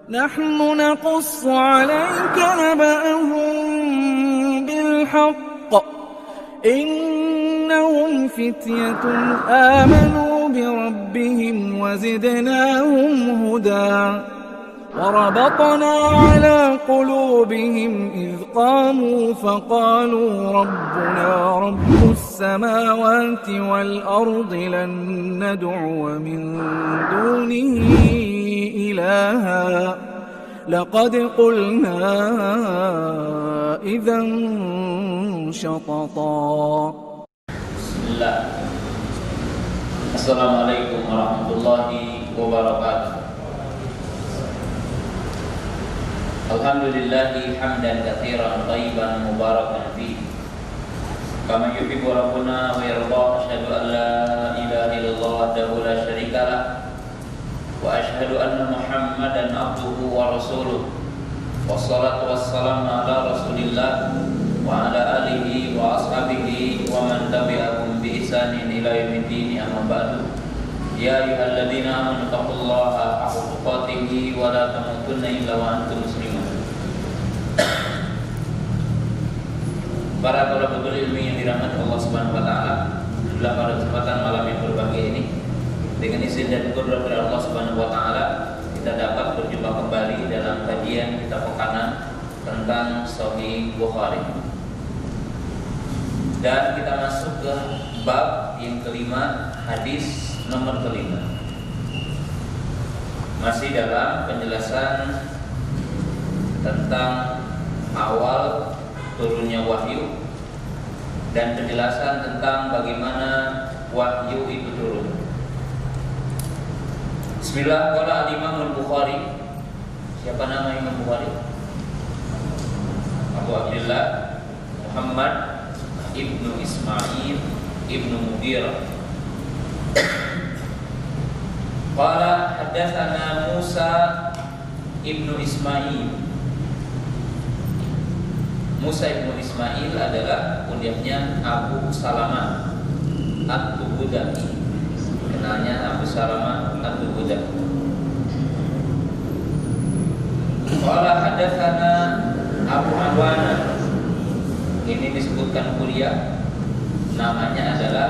نحن نقص عليك نبأهم بالحق إنهم فتية آمنوا بربهم وزدناهم هدى وربطنا على قلوبهم إذ قاموا فقالوا ربنا رب السماوات والأرض لن ندعو من دونه إلها لقد قلنا إذا شططا. Bismillah. Assalamualaikum warahmatullahi wabarakatuh. Alhamdulillahi hamdan katsiran thayyiban mubarakan fihi kama yuhibbu rabbuna wa yarda. Asyhadu an la ilaha illallah wahdahu la syarika lah wa asyhadu anna Muhammadan abduhu wa rasuluh. Wassalatu wassalamu ala Rasulillah wa ala alihi wa ashabihi wa man tabi'ahum bi ihsanin ila yaumiddin. Amma ba'du. Ya ayyuhalladzina amanu taqullaha haqqa tuqatih wa la tamutunna illa wa antum muslimun. Para thalabatul ilmi yang dirahmati Allah Subhanahu wa taala, dalam pada kesempatan malam yang berbahagia ini, dengan izin dan qudrat dari Allah Subhanahu wa taala, kita dapat berjumpa kembali dalam kajian kita pekanan tentang Sahih Bukhari. Dan kita masuk ke bab yang kelima, hadis nomor kelima. Masih dalam penjelasan tentang awal turunnya wahyu dan penjelasan tentang bagaimana wahyu itu turun. Bismillah. Qala al-Imam al-Bukhari. Siapa nama Imam Bukhari? Abu Abdullah Muhammad ibnu Ismail ibnu Mughirah. Qala haddatsana Musa ibnu Ismail. Musa ibnu Ismail adalah kunyahnya Abu Salamah At-Tubudaki. Kenalnya Abu Salamah At-Tubudaki. Qala hadatsana Abu Awana. Ini disebutkan kuliah, namanya adalah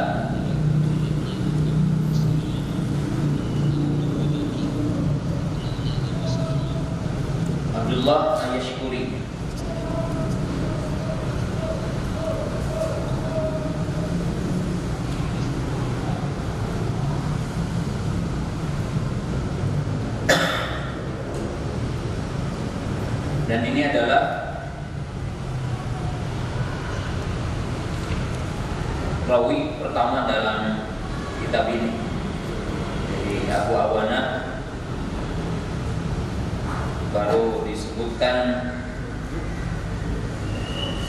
Abdullah Ayashkuri. Dan ini adalah rawi pertama dalam kitab ini. Jadi Abu Awana baru disebutkan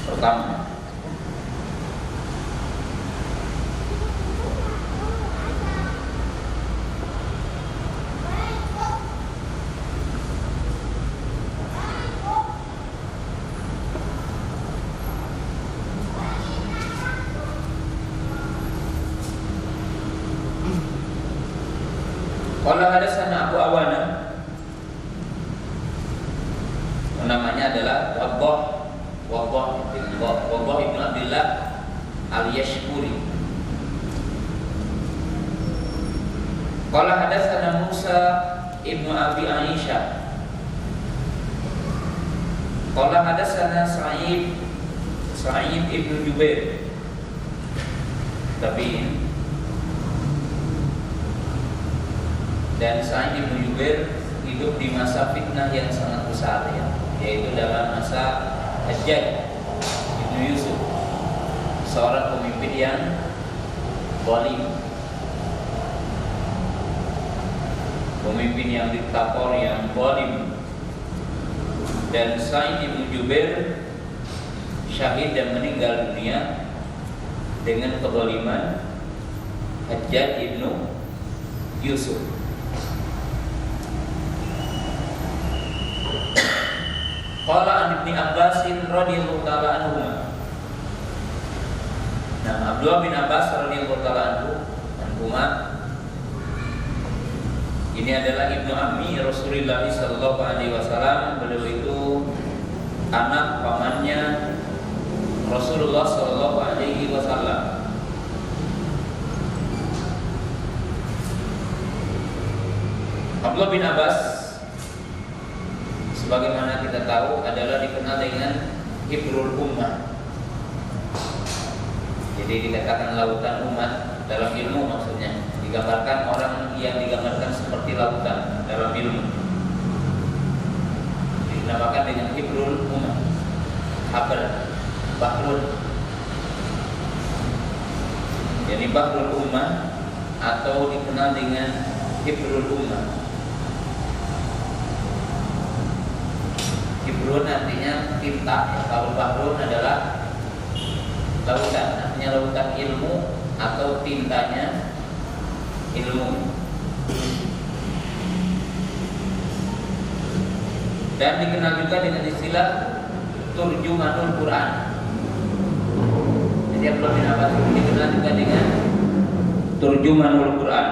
pertama. Qala hadatsana Abu Awana, namanya adalah Waddah ibn Abdullah al-Yashkuri. Qala hadatsana Musa ibn Abi Aisyah. Qala hadatsana Sa'id ibn Jubair. Tabi'in. Dan Sa'id ibn Jubair hidup di masa fitnah yang sangat besar, yaitu dalam masa Hajjaj ibn Yusuf, seorang pemimpin yang zalim, pemimpin yang diktator, yang zalim. Dan Sa'id ibn Jubair syahid dan meninggal dunia dengan kezaliman Hajjaj ibn Yusuf. Qala an Ibnu Abbas radhiyallahu ta'ala anhuma. Nah, Abdullah bin Abbas radhiyallahu ta'ala anhuma Ini adalah ibnu ammi Rasulullah sallallahu alaihi wasallam. Beliau itu anak pamannya Rasulullah sallallahu alaihi wasallam. Abdullah bin Abbas, sebagaimana kita tahu, adalah dikenal dengan Hibrul Ummah. Jadi dikatakan lautan umat dalam ilmu, maksudnya digambarkan orang yang digambarkan seperti lautan dalam ilmu, dinamakan dengan Hibrul Ummah, Habr, Bahrul. Jadi Bahrul Ummah atau dikenal dengan Hibrul Ummah. Hibrun artinya tinta, kalau Bahrun adalah lautan, artinya lautan ilmu atau tintanya ilmu. Dan dikenal juga dengan istilah turjumanul Quran. Jadi Abdullah bin Abbas dikenal juga dengan turjumanul Quran,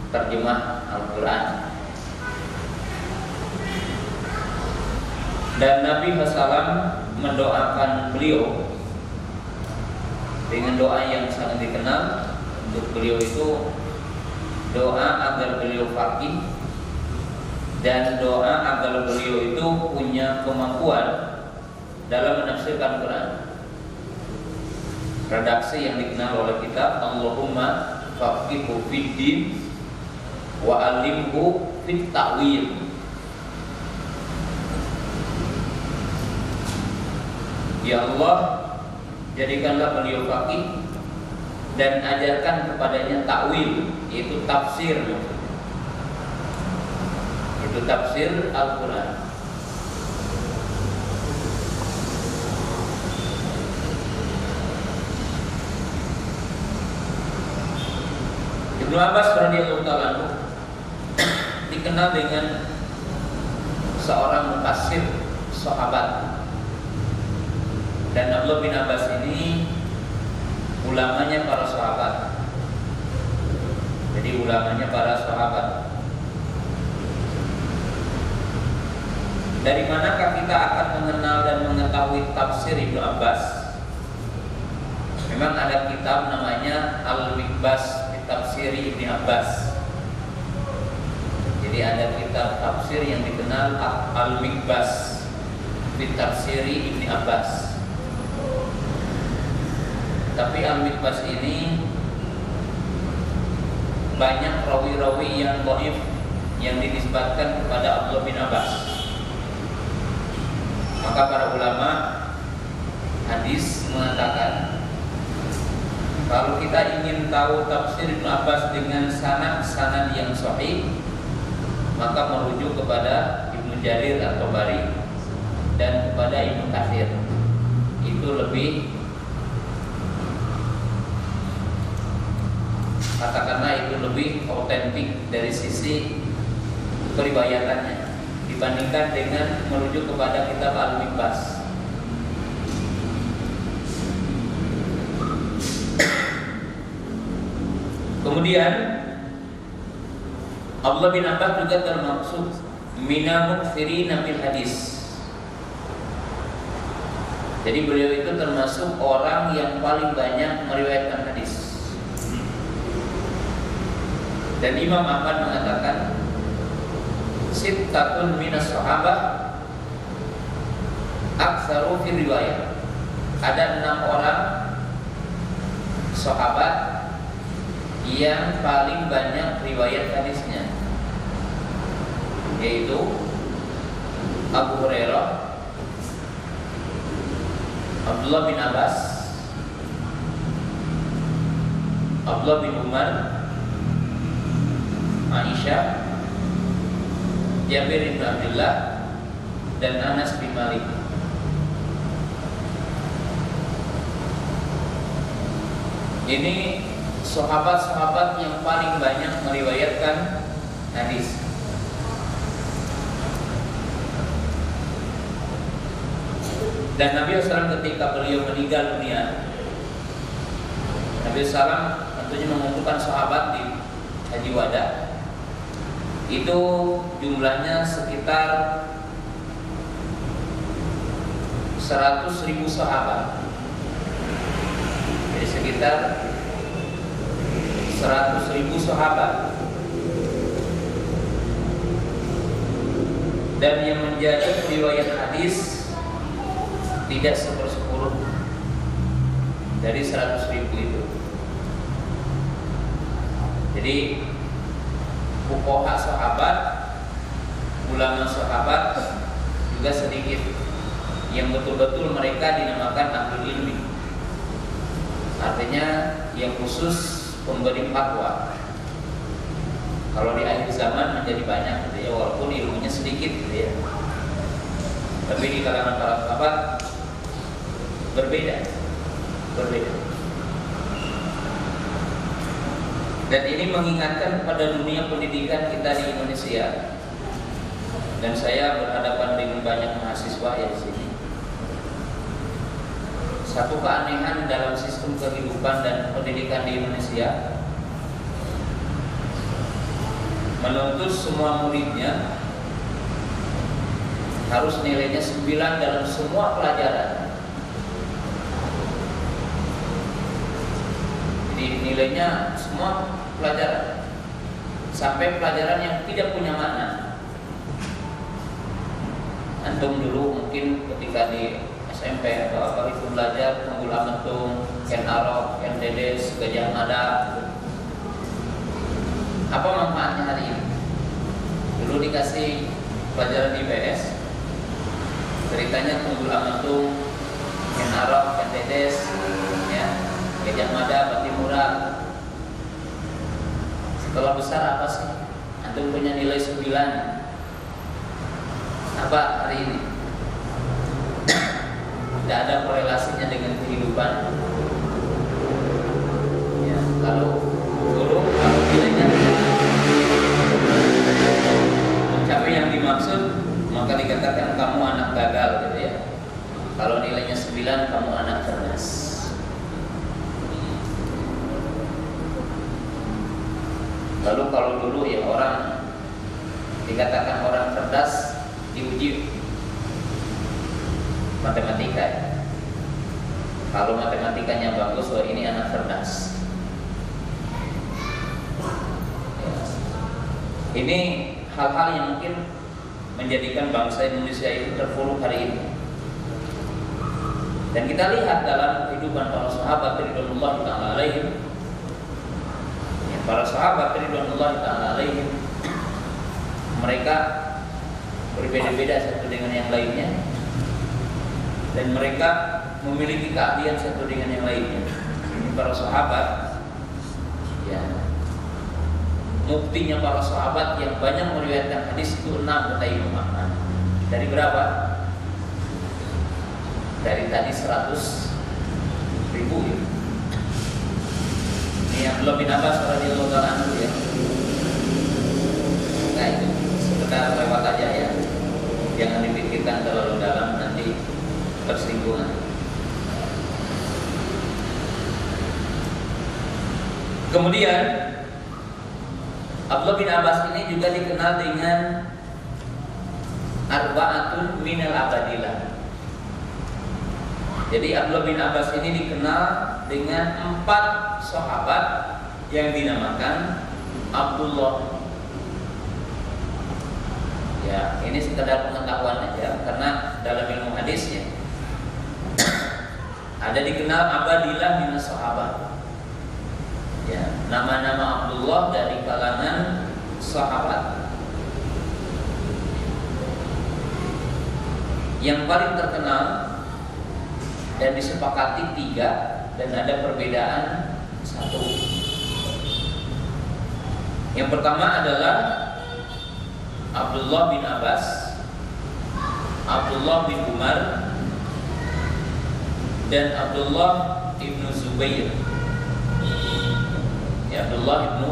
terjemah Al-Quran. Dan Nabi SAW mendoakan beliau dengan doa yang sangat dikenal untuk beliau, itu doa agar beliau faqih dan doa agar beliau itu punya kemampuan dalam menafsirkan Quran. Redaksi yang dikenal oleh kita, Allahumma faqihhu fiddin wa alimhu fit ta'wil. Ya Allah, jadikanlah beliau faqih dan ajarkan kepadanya ta'wil, yaitu tafsir. Itu tafsir Al-Quran. Ibnu Abbas radhiyallahu ta'ala anhu dikenal dengan seorang mufassir sahabat. Dan Abdullah bin Abbas ini ulamanya para sahabat. Jadi ulamanya para sahabat. Dari manakah kita akan mengenal dan mengetahui tafsir Ibnu Abbas? Memang ada kitab namanya Al-Mikbas fi Tafsir Ibnu Abbas. Jadi ada kitab tafsir yang dikenal Al-Mikbas fi Tafsir Ibnu Abbas. Tapi Al-Mikbas ini banyak rawi-rawi yang dhaif yang dinisbatkan kepada Abdullah bin Abbas. Maka para ulama hadis mengatakan, kalau kita ingin tahu tafsir Ibnu Abbas dengan sanad yang sahih, maka merujuk kepada Ibnu Jarir At-Tabari dan kepada Ibnu Katsir. Itu lebih, katakanlah itu lebih autentik dari sisi periwayatannya dibandingkan dengan merujuk kepada kitab Al-Mikbas. Kemudian Abdullah bin Abbas juga termasuk minal muktsirina fil hadis. Jadi beliau itu termasuk orang yang paling banyak meriwayatkan hadis. Dan Imam Ahmad mengatakan sittatun minas sahabah aktsaru fi riwayah. Ada 6 orang sahabat yang paling banyak riwayat hadisnya, yaitu Abu Hurairah, Abdullah bin Abbas, Abdullah bin Umar, Aisyah, Jabir bin Abdullah, dan Anas bin Malik. Ini sahabat-sahabat yang paling banyak meriwayatkan hadis. Dan Nabi SAW ketika beliau meninggal dunia, Nabi SAW tentunya mengumpulkan sahabat di Haji Wada. itu jumlahnya sekitar 100.000 sahabat. Jadi sekitar 100.000 sahabat. Dan yang menjadi riwayat hadis tidak 1/10 dari 100.000 itu. Jadi fuqaha sahabat, ulama sahabat juga sedikit, yang betul-betul mereka dinamakan ahlul ilmi. Artinya yang khusus pemberi fatwa. Kalau di akhir zaman menjadi banyak gitu ya, walaupun ilmunya sedikit gitu ya. Tapi di kalangan para sahabat berbeda. Dan ini mengingatkan kepada dunia pendidikan kita di Indonesia. Dan saya berhadapan dengan banyak mahasiswa ya di sini. Satu keanehan dalam sistem kehidupan dan pendidikan di Indonesia, menuntut semua muridnya harus nilainya 9 dalam semua pelajaran. Jadi nilainya semua pelajaran, sampai pelajaran yang tidak punya makna. Antum dulu mungkin ketika di SMP atau apa itu belajar Tunggul Ametung, Ken Arok, Ken Dedes, Gajah Mada. Apa manfaatnya hari ini? Dulu dikasih pelajaran IPS, ceritanya Tunggul Ametung, Ken Arok, Ken Dedes, ya, Gajah Mada, Batimura. Setelah besar apa sih? Antum punya nilai 9. Apa hari ini? Tidak ada korelasinya dengan kehidupan. Ya, kalau dulu kalau nilainya mencapai yang dimaksud, maka dikatakan kamu anak gagal gitu ya. Kalau nilainya 9, kamu anak cerdas. Lalu kalau dulu ya orang dikatakan orang cerdas diuji matematika ya. Kalau matematikanya bagus, wah ini anak cerdas ya. Ini hal-hal yang mungkin menjadikan bangsa Indonesia itu terpuruk hari ini. Dan kita lihat dalam kehidupan para sahabat ridwanullah ta'ala alaihim, ya, para sahabat ridwanullah ta'ala alaihim, mereka berbeda-beda satu dengan yang lainnya, dan mereka memiliki keahlian satu dengan yang lainnya. Ini para sahabat, ya, muktinya para sahabat yang banyak meriwayatkan hadis itu 6 kata Imam Ahmad. Dari berapa? Dari tadi 100.000 ya. Ini Abdullah bin Abbas radhiyallahu ta'ala anhu ya. Nah itu sekedar lewat aja ya. Jangan dipikirkan terlalu dalam, nanti tersinggungan. Kemudian Abdullah bin Abbas ini juga dikenal dengan arba'atun minal abadilah. Jadi Abdullah bin Abbas ini dikenal dengan 4 sahabat yang dinamakan Abdullah. Ya, ini sekedar pengetahuan aja, karena dalam ilmu hadisnya ada dikenal abadilah minas sahabat. Ya, nama-nama Abdullah dari kalangan sahabat. Yang paling terkenal dan disepakati 3, dan ada perbedaan 1. Yang pertama adalah Abdullah bin Abbas, Abdullah bin Umar, dan Abdullah ibnu Zubair. Ya, Abdullah ibnu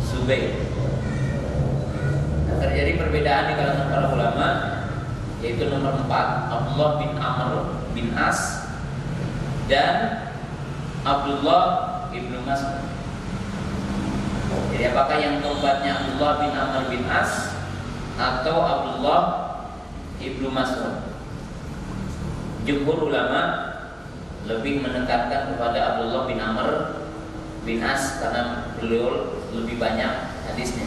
Zubair. Nah, terjadi perbedaan di kalangan para ulama, yaitu nomor 4 Abdullah bin Amr bin As dan Abdullah ibnu Mas'ud. Jadi apakah yang keempatnya Abdullah bin Amr bin As atau Abdullah ibnu Mas'ud. Jumhur ulama lebih menekankan kepada Abdullah bin Amr bin As karena beliau lebih banyak hadisnya.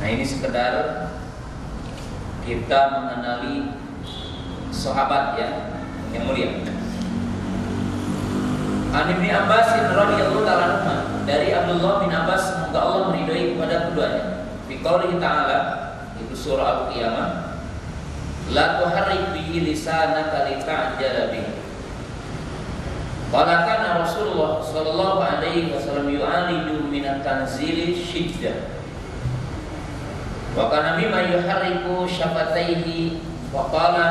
Nah, ini sekedar kita mengenali sahabat ya yang mulia. An Ibnu Abbas radhiyallahu ta'ala anhu, dari Abdullah bin Abbas semoga Allah meridhai kepada keduanya. Fi qouli ta'ala, itu surah Al-Qiyamah, la tuharrik bihi lisanaka lita'jala bihi. Qala kana Rasulullah sallallahu alaihi wasallam yu'aliju min at-tanzili shiddah. Wa kana mimma yuharriku syafataihi wa qala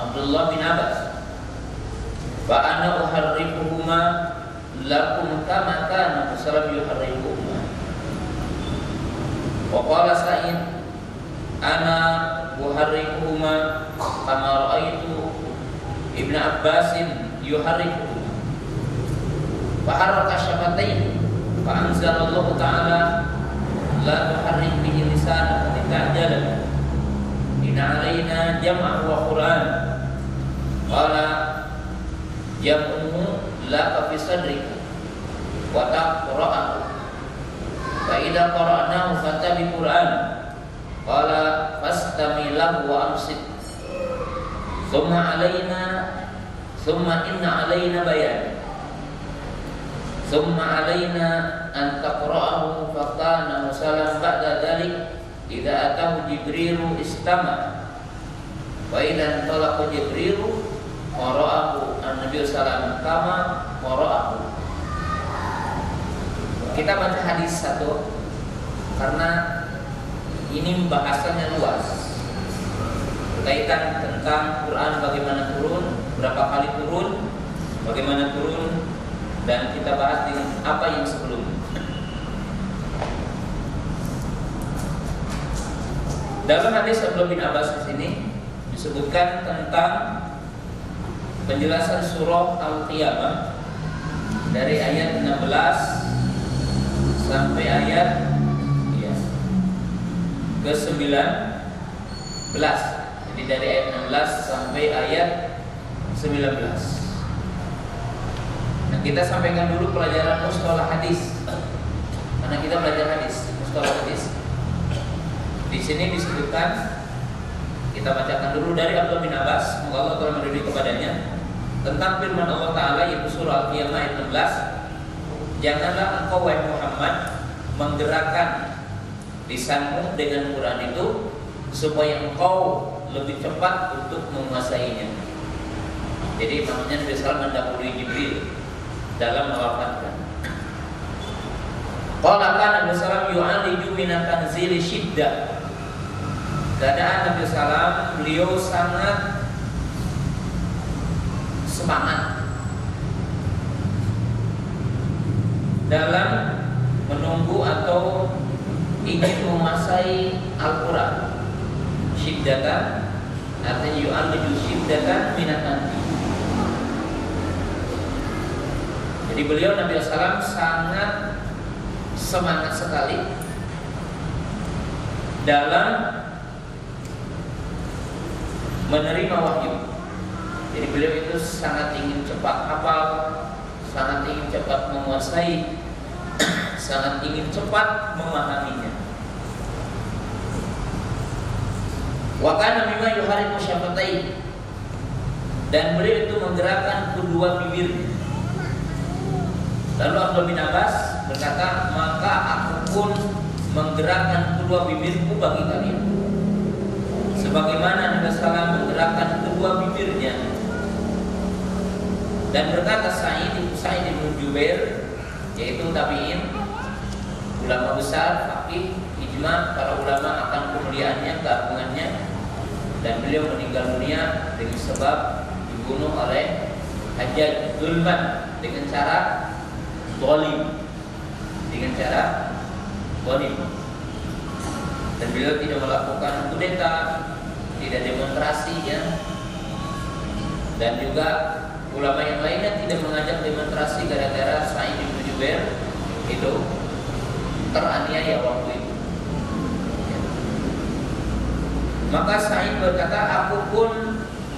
Abdullah bin Abbas, fa ana uharrikuhuma lakum kama kana Rasulullah yuharrikuhuma. Wa qala Sa'id, ana uharrikuhuma kama ra'aitu Ibnu Abbasin yuharrikuhuma. Fa harraka syafataihi fa anzalallahu ta'ala la tuharrik bihi lisanaka lita'jala inna alaina jam'ahu wa Qur'an. Qala jam'uhu la fi sadrika wa taqra'ahu fa idza qara'nahu fattabi Qur'an. Qala fastami lahu wa ansit thumma inna alaina bayan thumma alaina an taqra'ahu fa kana musallam ba'da dhalik idza atahu Jibrilu istama wa idza talaqa Jibrilu qara'ahu an-nabiy sallallahu kama qara'ahu. Kita baca hadis satu karena ini bahasanya luas berkaitan tentang Quran, bagaimana turun, berapa kali turun, bagaimana turun, dan kita bahas dengan apa yang sebelumnya. Dalam hadis Abdullah bin Abbas di sini disebutkan tentang penjelasan surah Al-Qiyamah dari ayat 16 sampai ayat ke-19. Jadi dari ayat 16 sampai ayat 19. Nah, kita sampaikan dulu pelajaran mustalah hadis. Karena kita belajar hadis, mustalah hadis. Di sini disebutkan, kita bacakan dulu dari Abdullah bin Abbas, semoga Allah telah meridhai kepadanya, tentang firman Allah Ta'ala yaitu surah Al-Qiyamah ayat 16. Janganlah engkau wahai Muhammad menggerakkan lisanmu dengan Quran itu supaya engkau lebih cepat untuk menguasainya. Jadi maksudnya Nabi SAW mendahului Jibril dalam mewafatkan. Qala kana Nabi SAW yu'aliju minat tanzili shiddah. Keadaan Nabi SAW, beliau sangat semangat dalam menunggu atau ingin menguasai Al-Quran. Syiddatan artinya yu'aliju syiddatan minat tanzil. Jadi beliau Nabi SAW sangat semangat sekali dalam menerima wahyu. Jadi beliau itu sangat ingin cepat hafal, sangat ingin cepat menguasai, sangat ingin cepat memahaminya. Wa kana mimma yuhariku syafatai, dan beliau itu menggerakkan kedua bibirnya. Lalu Abdullah bin Abbas berkata, maka aku pun menggerakkan kedua bibirku bagi kalian, sebagaimana Nabi SAW menggerakkan kedua bibirnya. Dan berkata Sa'id bin Jubair, yaitu tabi'in, ulama besar, faqih, ijma para ulama akan kemuliaannya, keagungannya, dan beliau meninggal dunia dengan sebab dibunuh oleh Hajjaj Zulman dengan cara zalim, dan beliau tidak melakukan kudeta, tidak demonstrasi ya. Dan juga ulama yang lainnya tidak mengajak demonstrasi gara-gara Sa'id bin Jubair itu teraniaya waktu itu. Maka Sa'id berkata, aku pun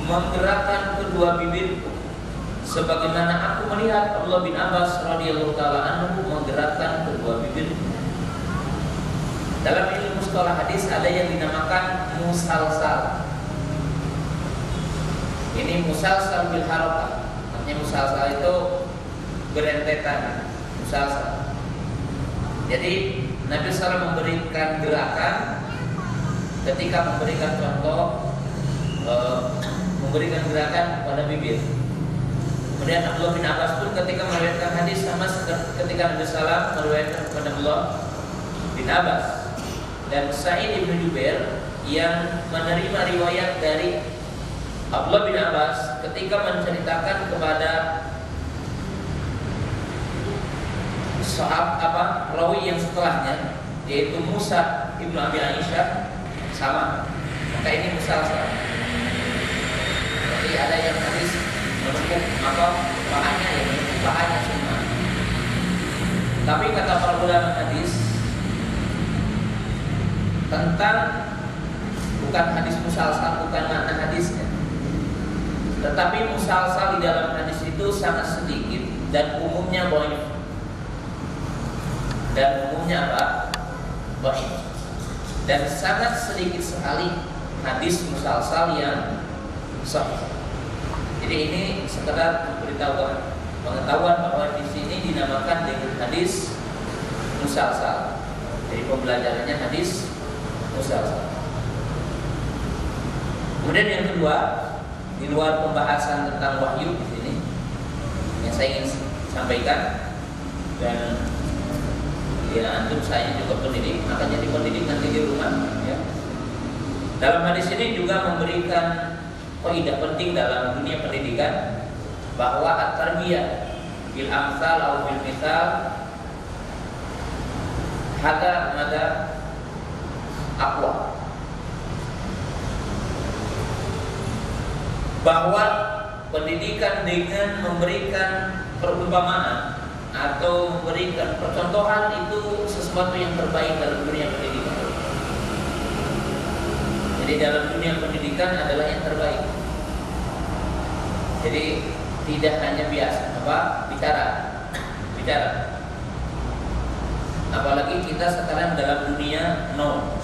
menggerakkan kedua bibirku sebagaimana aku melihat Abdullah bin Abbas radhiyallahu taala anhu menggerakkan kedua bibirku. Dalam ilmu mustalah hadis ada yang dinamakan musalsal. Ini musalsal bil harakah. Artinya musalsal itu berentetan, musalsal. Jadi Nabi SAW memberikan gerakan ketika memberikan contoh, memberikan gerakan pada bibir. Kemudian Abdullah bin Abbas pun ketika meriwayatkan hadis sama ketika Nabi SAW meriwayatkan kepada Abdullah bin Abbas. Dan Sa'id bin Jubair yang menerima riwayat dari Abdullah bin Abbas ketika menceritakan kepada rawi yang setelahnya, yaitu Musa ibnu Abi Aisyah, sama. Maka ini musalsal. Jadi ada yang hadis menepuk pahanya, yang menepuk pahanya semua. Tapi kata para ulama hadis tentang bukan hadis musalsal, bukan makna hadisnya, tetapi musalsal di dalam hadis itu sangat sedikit dan umumnya dhaif. Dan umumnya apa? Dhaif. Dan sangat sedikit sekali hadis musalsal yang sahih. Jadi ini sekedar pengetahuan bahwa di sini dinamakan dengan hadis musalsal. Jadi pembelajarannya hadis musalsal. Kemudian yang kedua, di luar pembahasan tentang wahyu di sini yang saya ingin sampaikan, dan ya antum saya juga pendidik, akan jadi pendidik nanti di rumah ya. Dalam hadis ini juga memberikan kaidah penting dalam dunia pendidikan bahwa at-tarbiyah bil amsal atau bil misal mada aqwa, bahwa pendidikan dengan memberikan perumpamaan atau memberikan percontohan itu sesuatu yang terbaik dalam dunia pendidikan. Jadi dalam dunia pendidikan adalah yang terbaik. Jadi tidak hanya biasa bicara. Apalagi kita sekarang dalam dunia no,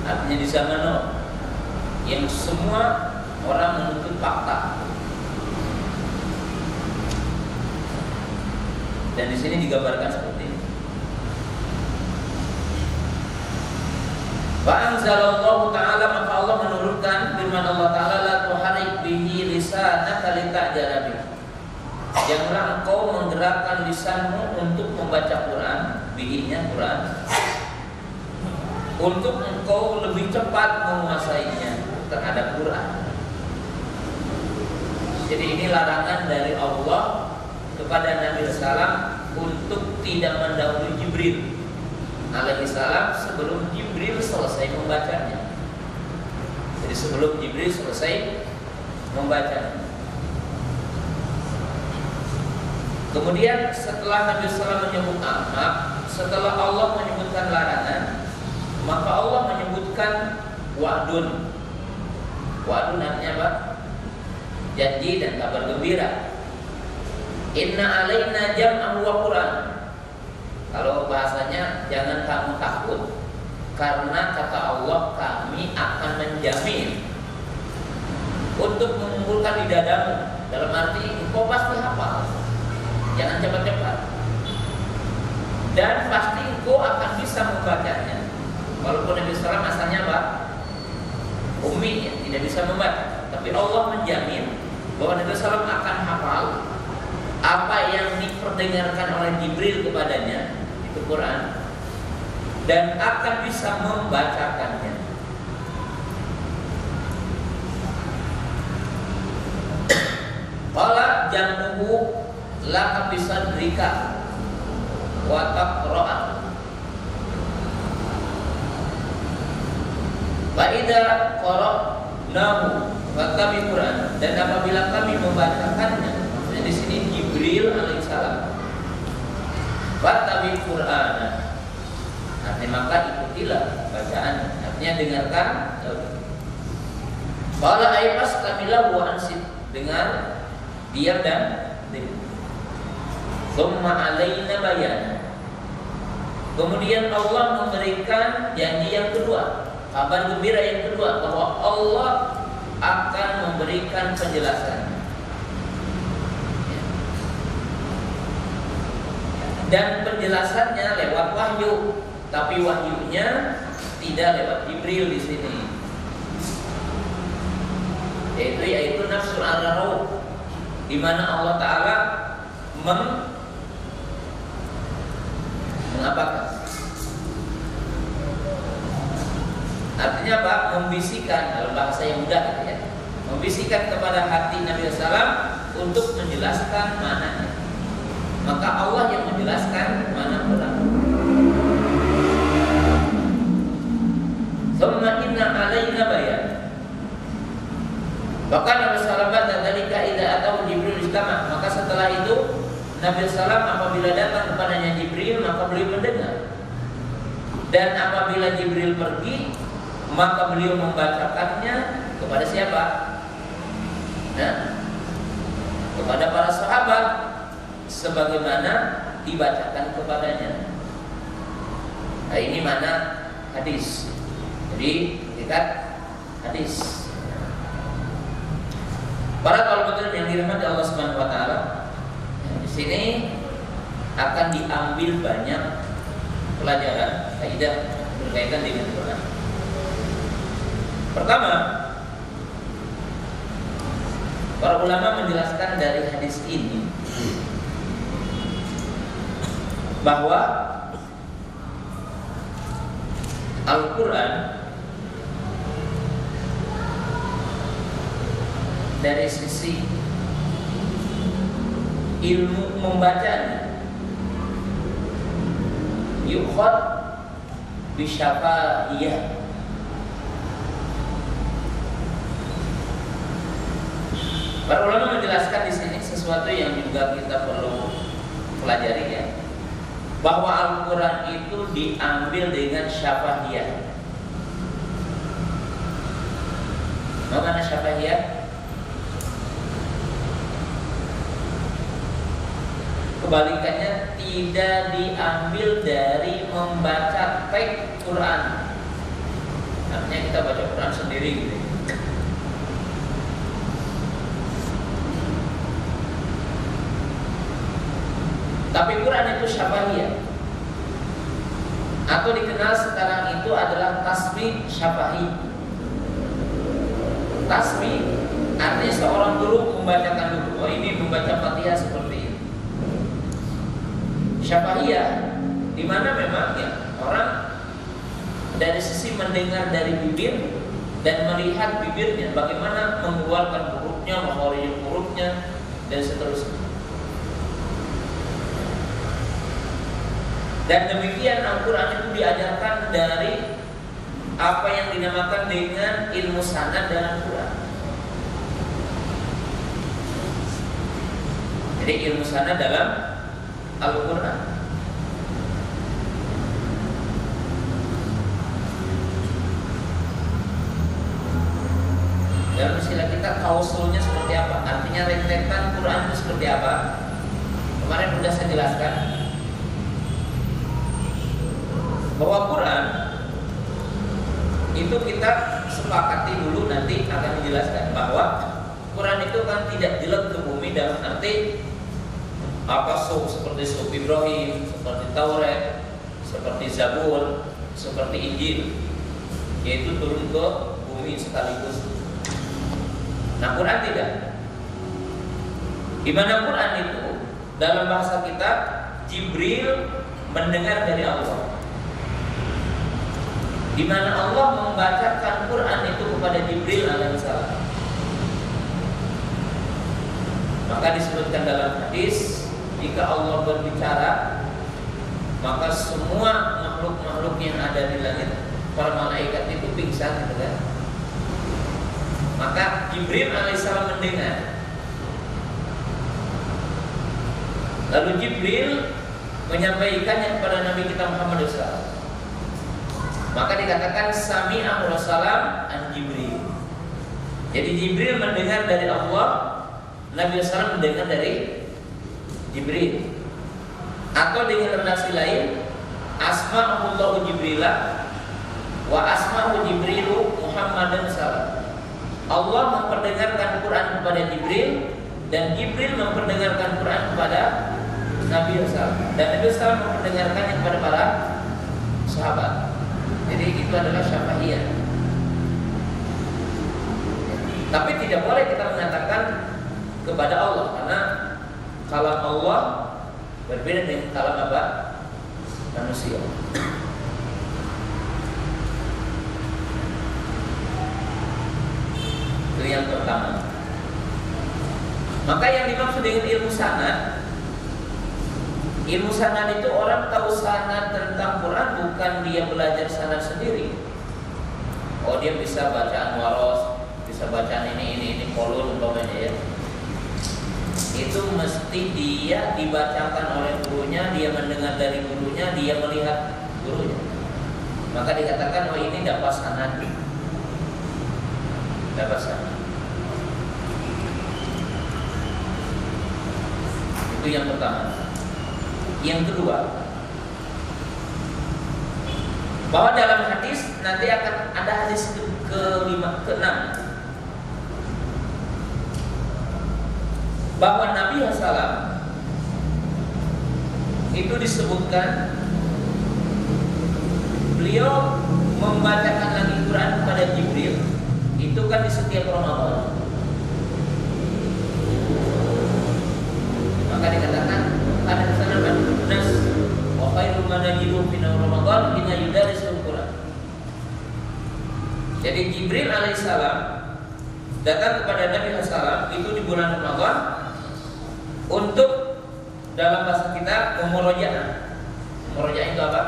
artinya di zaman no, yang semua orang menuntut fakta. Dan di sini digambarkan seperti ini. Wa anzalallahu ta'ala, maka Allah menurunkan firman Allah Ta'ala, la tuharrik bihi lisanaka lita'jala bihi. Janganlah engkau menggerakkan lisanmu untuk membaca Quran, bihinya Quran, untuk engkau lebih cepat menguasainya terhadap Quran. Jadi ini larangan dari Allah kepada Nabi Sallam untuk tidak mendahului Jibril alaihissalam sebelum Jibril selesai membacanya. Jadi sebelum Jibril selesai membacanya. Kemudian setelah Nabi Sallam menyebut amak, setelah Allah menyebutkan larangan, maka Allah menyebutkan wa'dun. Wa'dun artinya apa? Janji dan kabar gembira. Inna alaina jam'ahu wa Qur'an. Kalau bahasanya jangan kamu takut, karena kata Allah kami akan menjamin untuk mengumpulkan di dadamu. Dalam arti engkau pasti hafal, jangan cepat-cepat, dan pasti engkau akan bisa membacanya. Walaupun Nabi SAW asalnya apa? Ummi, ya, tidak bisa membaca, tapi Allah menjamin bahwa Nabi SAW akan hafal apa yang diperdengarkan oleh Jibril kepadanya, itu Quran, dan akan bisa membacakannya. Qala jam'uhu la bisadrika wa taqra'a. Fa idza qara'nahu fattabi Quran, dan apabila kami membacakannya, maksudnya di sini Jibril alaihissalam, fattabi Qur'ana, artinya maka ikutilah bacaan, artinya dengarkan Qala ay fastamilahu wa ansit, dengar, diam dan dengar. Tsumma alaina bayan. Kemudian Allah memberikan janji yang kedua, kabar gembira yang kedua, bahwa Allah akan memberikan penjelasan. Dan penjelasannya lewat wahyu, tapi wahyunya tidak lewat Jibril di sini. Yaitu nafsul ar-ruh, di mana Allah Taala mengapakan? Artinya apa? Membisikkan, dalam bahasa yang mudah gitu ya. Membisikkan kepada hati Nabi SAW untuk menjelaskan maknanya. Maka Allah yang menjelaskan mana Quran. Tsumma inna alaina bayan. Bahkan Nabi SAW dzalika idza atau Jibril istama. Maka setelah itu Nabi SAW apabila datang kepadanya Jibril, maka beliau mendengar. Dan apabila Jibril pergi, maka beliau membacakannya kepada siapa? Nah, kepada para sahabat, sebagaimana dibacakan kepadanya. Nah, ini mana hadis. Jadi tingkat hadis. Para talibul yang dirahmati Allah Subhanahu wa taala, di sini akan diambil banyak pelajaran kaidah berkaitan dengan Quran. Pertama, para ulama menjelaskan dari hadis ini bahwa Al-Quran dari sisi ilmu membacanya yukhad bisyafa'iyah. Para ulama menjelaskan di sini sesuatu yang juga kita perlu pelajari ya, bahwa Al-Quran itu diambil dengan syafahiyah. Mana syafahiyah? Kebalikannya, tidak diambil dari membaca teks Quran. Artinya kita baca Quran sendiri gitu. Tapi Quran itu syafahiyah, atau dikenal sekarang itu adalah tasbih syafahi. Tasbih artinya seorang guru membacakan dulu, oh ini membaca Fatihah seperti ini. Syafahiyah, di mana memang ya orang dari sisi mendengar dari bibir dan melihat bibirnya, bagaimana mengeluarkan hurufnya, mengeluarkan hurufnya dan seterusnya. Dan demikian Al-Quran itu diajarkan dari apa yang dinamakan dengan ilmu sanad dalam Quran. Jadi ilmu sanad dalam Al-Quran. Dalam istilah kita kausulnya seperti apa? Artinya rentetan Quran itu seperti apa? Kemarin sudah saya jelaskan bahwa Quran itu kita sepakati dulu, nanti akan dijelaskan bahwa Quran itu kan tidak jelek ke bumi dalam arti apa seperti suhuf Ibrahim, seperti Taurat, seperti Zabur, seperti Injil, yaitu turun ke bumi sekaligus. Nah, Quran tidak. Di mana Quran itu dalam bahasa kita Jibril mendengar dari Allah. Di mana Allah membacakan Quran itu kepada Jibril alaihissalam. Maka disebutkan dalam hadis, jika Allah berbicara, maka semua makhluk-makhluk yang ada di langit, para malaikat itu pingsan, gitu kan? Maka Jibril alaihissalam mendengar. Lalu Jibril menyampaikannya kepada Nabi kita Muhammad SAW. Maka dikatakan sami'a Rasulullah an Jibril. Jadi Jibril mendengar dari Allah, Nabi SAW mendengar dari Jibril. Atau dengan redaksi lain, asma'ullahu Jibrilah wa asma'u Jibrilu Muhammadan SAW. Allah memperdengarkan Quran kepada Jibril dan Jibril memperdengarkan Quran kepada Nabi SAW, dan Nabi SAW memperdengarkannya kepada para sahabat. Jadi itu adalah syafaiyah. Tapi tidak boleh kita mengatakan kepada Allah, karena kalam Allah berbeda dengan kalam apa? Manusia. Itu yang pertama. Maka yang dimaksud dengan ilmu sanad, ilmu sanad itu orang tahu sanad tentang Quran bukan dia belajar sanad sendiri. Oh, dia bisa bacaan waros, bisa bacaan ini kolon umpamanya ya. Itu mesti dia dibacakan oleh gurunya, dia mendengar dari gurunya, dia melihat gurunya. Maka dikatakan oh ini dapat sanad. Dapat sanad. Itu yang pertama. Yang kedua, bahwa dalam hadis nanti akan ada hadis ke-6 bahwa Nabi SAW itu disebutkan beliau membacakan lagi Quran kepada Jibril itu kan di setiap Ramadan. Maka dikatakan ada sana nas wa khairul manajidu fi Ramadan hina yudarisul Quran. Jadi Jibril alaihissalam datang kepada Nabi SAW itu di bulan Ramadan untuk dalam bahasa kita memurojaah. Murojaah itu apa?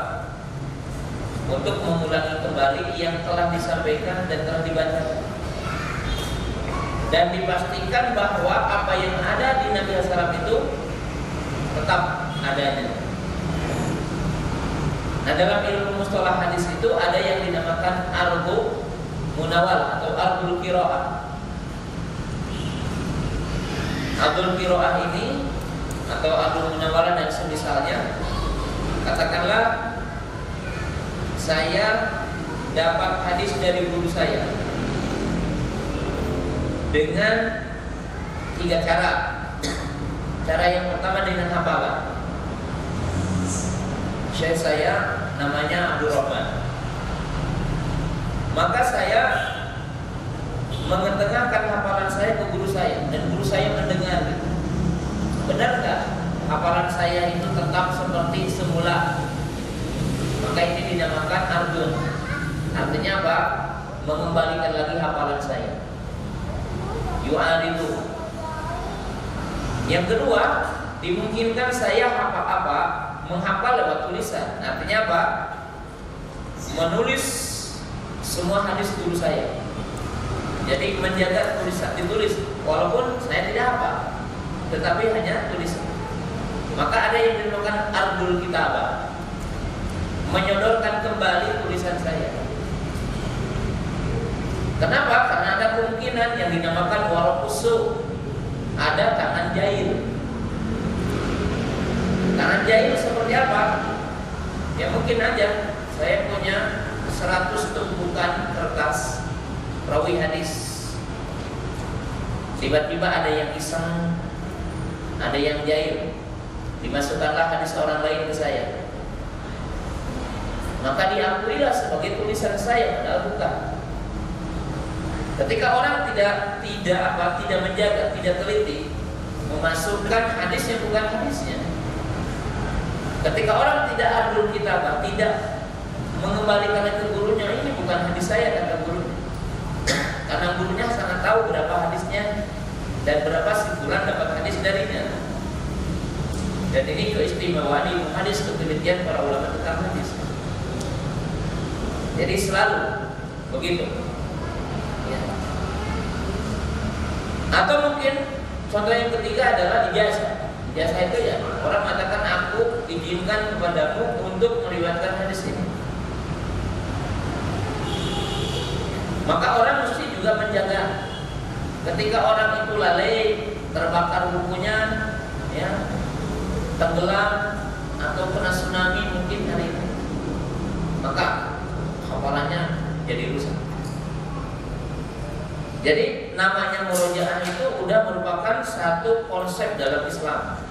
Untuk mengulangi kembali yang telah disampaikan dan telah dibaca, dan dipastikan bahwa apa yang ada di Nabi SAW itu tetap adanya. Nah, dalam ilmu mustalah hadis itu ada yang dinamakan arbu munawal atau arbul qiraah. Arbul qiraah ini atau arbul munawal dan semisalnya, katakanlah saya dapat hadis dari guru saya dengan 3 cara. Cara yang pertama dengan hafalan. Syekh saya namanya Abdul Rahman. Maka saya mengetengahkan hafalan saya ke guru saya, dan guru saya mendengar. Benarkah hafalan saya itu tetap seperti semula? Maka ini dinamakan ardun. Artinya apa? Mengembalikan lagi hafalan saya. Yu'aridu. Yang kedua, dimungkinkan saya menghafal lewat tulisan. Artinya apa? Menulis semua hadis guru saya. Jadi menjaga tulisan ditulis, walaupun saya tidak hafal, tetapi hanya tulisan. Maka ada yang dinamakan ardul kitabah, menyodorkan kembali tulisan saya. Kenapa? Karena ada kemungkinan yang dinamakan warokusu, ada tangan jahil. Tangan jahil seperti apa? Ya mungkin aja saya punya 100 tumpukan kertas rawi hadis. Tiba-tiba ada yang iseng, ada yang jahil, dimasukkanlah hadis orang lain ke saya. Maka diakuilah sebagai tulisan saya, padahal bukan. Ketika orang tidak menjaga, tidak teliti, memasukkan hadis yang bukan hadisnya. Ketika orang tidak adul kitabah, tidak mengembalikan ke gurunya, ini bukan hadis saya, kata gurunya. Karena gurunya sangat tahu berapa hadisnya dan berapa simpulan dapat hadis darinya. Dan ini keistimewaan ilmu hadis, ketelitian para ulama tentang hadis. Jadi selalu begitu. Ya. Atau mungkin contoh yang ketiga adalah ijazah. Ijazah itu ya orang mengatakan aku diizinkan kepadamu untuk meriwayatkan hadis ini. Maka orang mesti juga menjaga Ketika orang itu lalai, terbakar bukunya, ya, tenggelam atau kena tsunami mungkin hari ini, maka hafalannya jadi rusak. Jadi namanya murojaah itu udah merupakan satu konsep dalam Islam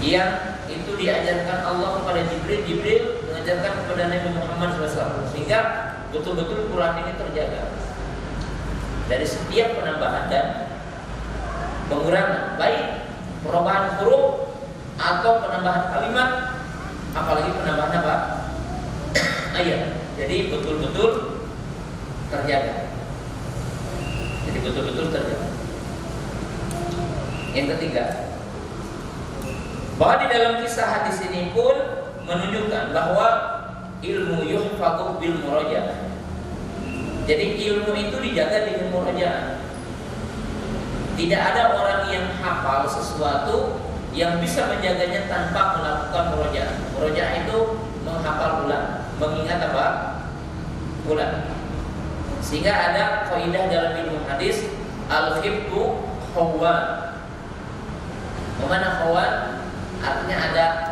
yang itu diajarkan Allah kepada Jibril mengajarkan kepada Nabi Muhammad SAW, sehingga betul-betul Quran ini terjaga dari setiap penambahan dan pengurangan, baik perubahan huruf atau penambahan kalimat, apalagi penambahan apa? Ayat. Jadi betul-betul terjaga. Jadi betul-betul terjaga. Yang ketiga, bahwa di dalam kisah hadis ini pun menunjukkan bahwa ilmu yuhfaqu bil murajaah. Jadi ilmu itu dijaga dengan murajaah. Tidak ada orang yang hafal sesuatu yang bisa menjaganya tanpa melakukan murojaah. Murojaah itu menghafal ulang, mengingat apa? Ulang. Sehingga ada kaidah dalam ilmu hadis, al-hifdzu khawan. Mana khawan? Artinya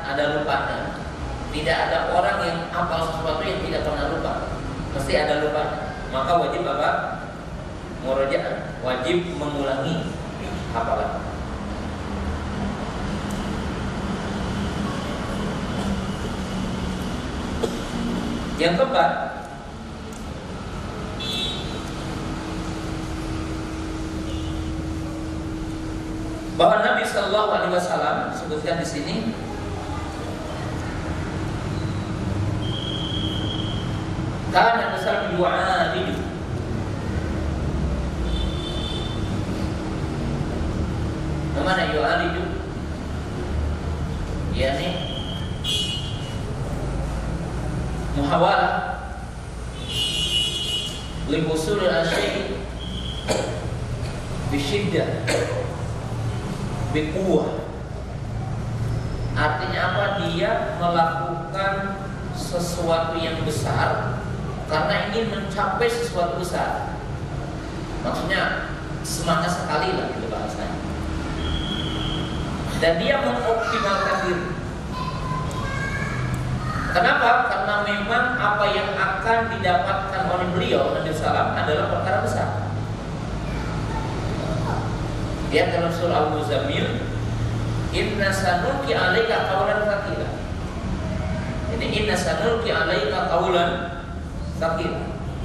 ada lupanya. Tidak ada orang yang hafal sesuatu yang tidak pernah lupa. Pasti ada lupanya. Maka wajib apa? Murojaah, wajib mengulangi hafalan. Yang keempat, bahwa Nabi Shallallahu Alaihi Wasallam disebutkan di sini karena dasar yu'alidu, mana yu'alidu, yakni muhawalah lihusul al-syai' bisyiddah biquwwah. Artinya apa? Dia melakukan sesuatu yang besar karena ingin mencapai sesuatu besar. Maksudnya semangat sekali lah itu bahasanya. Dan dia mengoptimalkan diri. Kenapa? Karena memang apa yang akan didapatkan oleh beliau Nabi Sallam adalah perkara besar. Dia dalam surah Al-Muzammil, inna sanulqi 'alaika qawlan tsaqila. Ini inna sanulqi 'alaika qawlan tsaqila.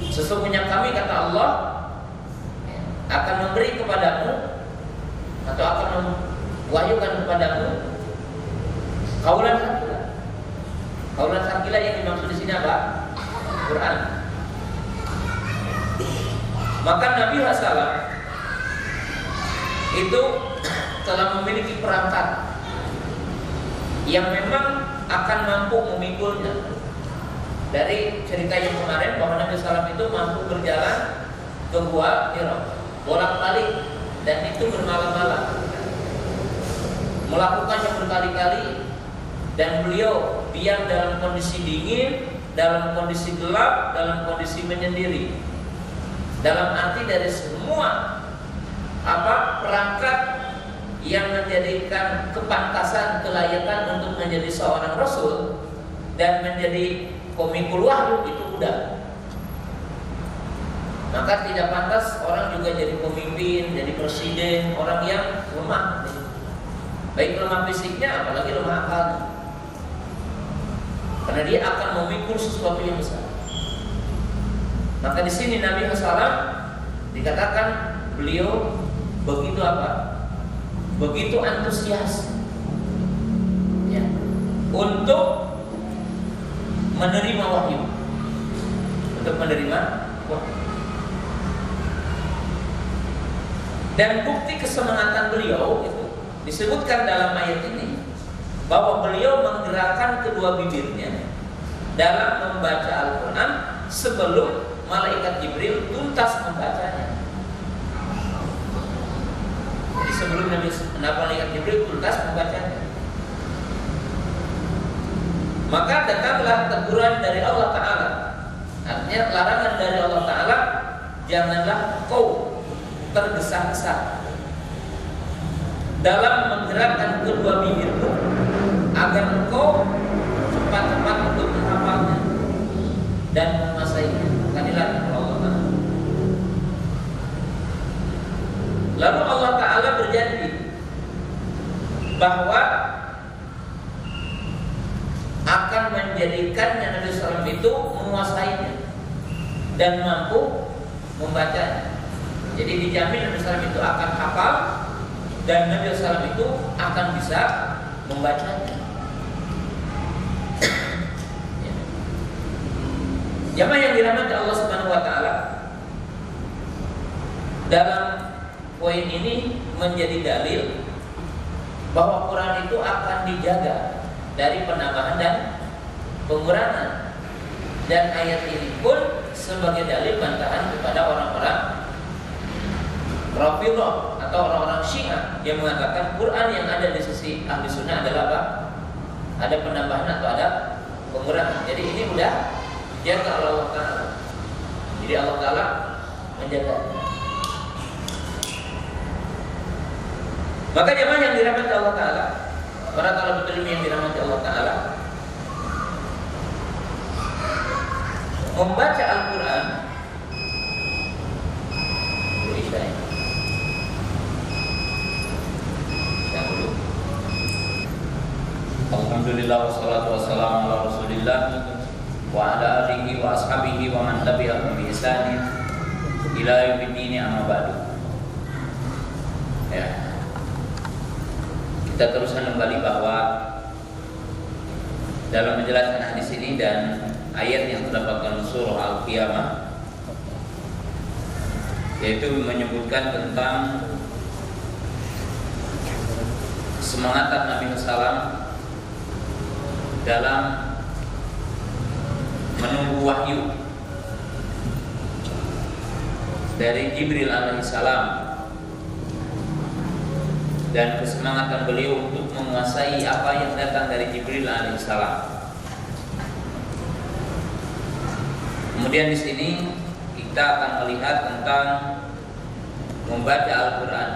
Sesungguhnya kami, kata Allah, akan memberi kepadamu atau akan mewahyukan kepadamu qawlan tsaqila. Qawlan tsaqila yang dimaksud di sini apa? Quran. Maka Nabi Sallallahu itu telah memiliki perangkat yang memang akan mampu memikulnya. Dari cerita yang kemarin bahwa Nabi SAW itu mampu berjalan ke Gua Hira bolak-balik, dan itu bermalam-malam, melakukannya berkali-kali, dan beliau diam dalam kondisi dingin, dalam kondisi gelap, dalam kondisi menyendiri. Dalam arti dari semua perangkat yang menjadikan kepantasan, kelayakan untuk menjadi seorang rasul dan menjadi pemikul wahyu itu udah. Maka tidak pantas orang juga jadi pemimpin, jadi presiden, orang yang lemah, baik lemah fisiknya apalagi lemah akalnya, karena dia akan memikul sesuatu yang besar. Maka di sini Nabi SAW dikatakan beliau begitu apa? Begitu antusias ya, untuk menerima wahyu, untuk menerima wahyu. Dan bukti kesemangatan beliau itu disebutkan dalam ayat ini, bahwa beliau menggerakkan kedua bibirnya dalam membaca Al-Quran sebelum malaikat Jibril tuntas membacanya. Jadi sebelum malaikat Jibril tuntas membacanya, maka datanglah teguran dari Allah Ta'ala. Artinya larangan dari Allah Ta'ala, janganlah kau tergesa-gesa dalam menggerakkan kedua bibirmu agar engkau cepat-cepat untuk menghafalnya dan menguasainya. Akan dilarang Allah Ta'ala. Lalu Allah Ta'ala berjanji bahwa akan menjadikannya Nabi SAW itu menguasainya dan mampu membacanya. Jadi dijamin Nabi SAW itu akan hafal dan Nabi SAW itu akan bisa membacanya. Jamaah yang dirahmati Allah Subhanahu wa taala, dalam poin ini menjadi dalil bahwa Quran itu akan dijaga dari penambahan dan pengurangan. Dan ayat ini pun sebagai dalil bantahan kepada orang-orang Rafidhah atau orang-orang Syiah yang mengatakan Quran yang ada di sisi Ahli Sunnah adalah apa? Ada penambahan atau ada pengurangan. Jadi ini udah dijaga Allah Ta'ala. Jadi Allah Ta'ala menjaga. Maka jemaah yang dirahmati Allah Ta'ala, para talabul ilmi yang dirahmati Allah Ta'ala, membaca Al-Quran Alhamdulillah wassalatu wassalamu ala Rasulillah wa ala alihi wa ashabihi wa man tabi'ahum bi ihsanin ila yaumiddin, amma ba'du. Ya. Kita teruskan kembali bahwa dalam menjelaskan hadis ini dan ayat yang terdapatkan surah Al-Qiyamah, yaitu menyebutkan tentang semangatan Nabi SAW dalam menunggu wahyu dari Jibril alaihissalam dan kesemangatan beliau untuk menguasai apa yang datang dari Jibril alaihissalam. Kemudian di sini kita akan melihat tentang membaca Al-Quran.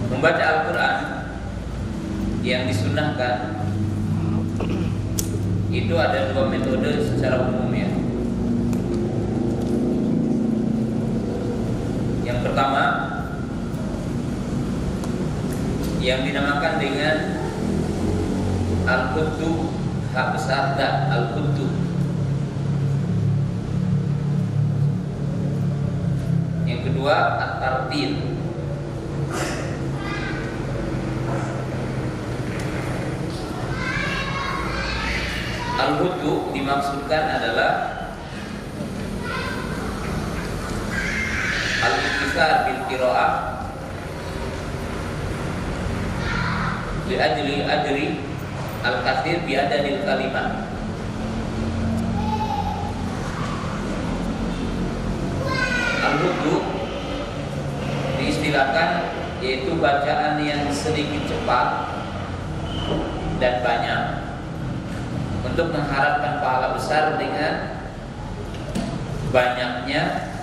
Membaca Al-Quran yang disunnahkan itu ada dua metode secara umum ya. Yang pertama yang dinamakan dengan Al-Quddu, hak besar dan Al-Quddu. Yang kedua At-Tartil. Al-Quddu dimaksudkan adalah al-iktisar bil qiraah li ajri al-katsir bi adadil kalimat. Al-Quddu diistilahkan yaitu bacaan yang sedikit cepat dan banyak untuk mengharapkan pahala besar dengan banyaknya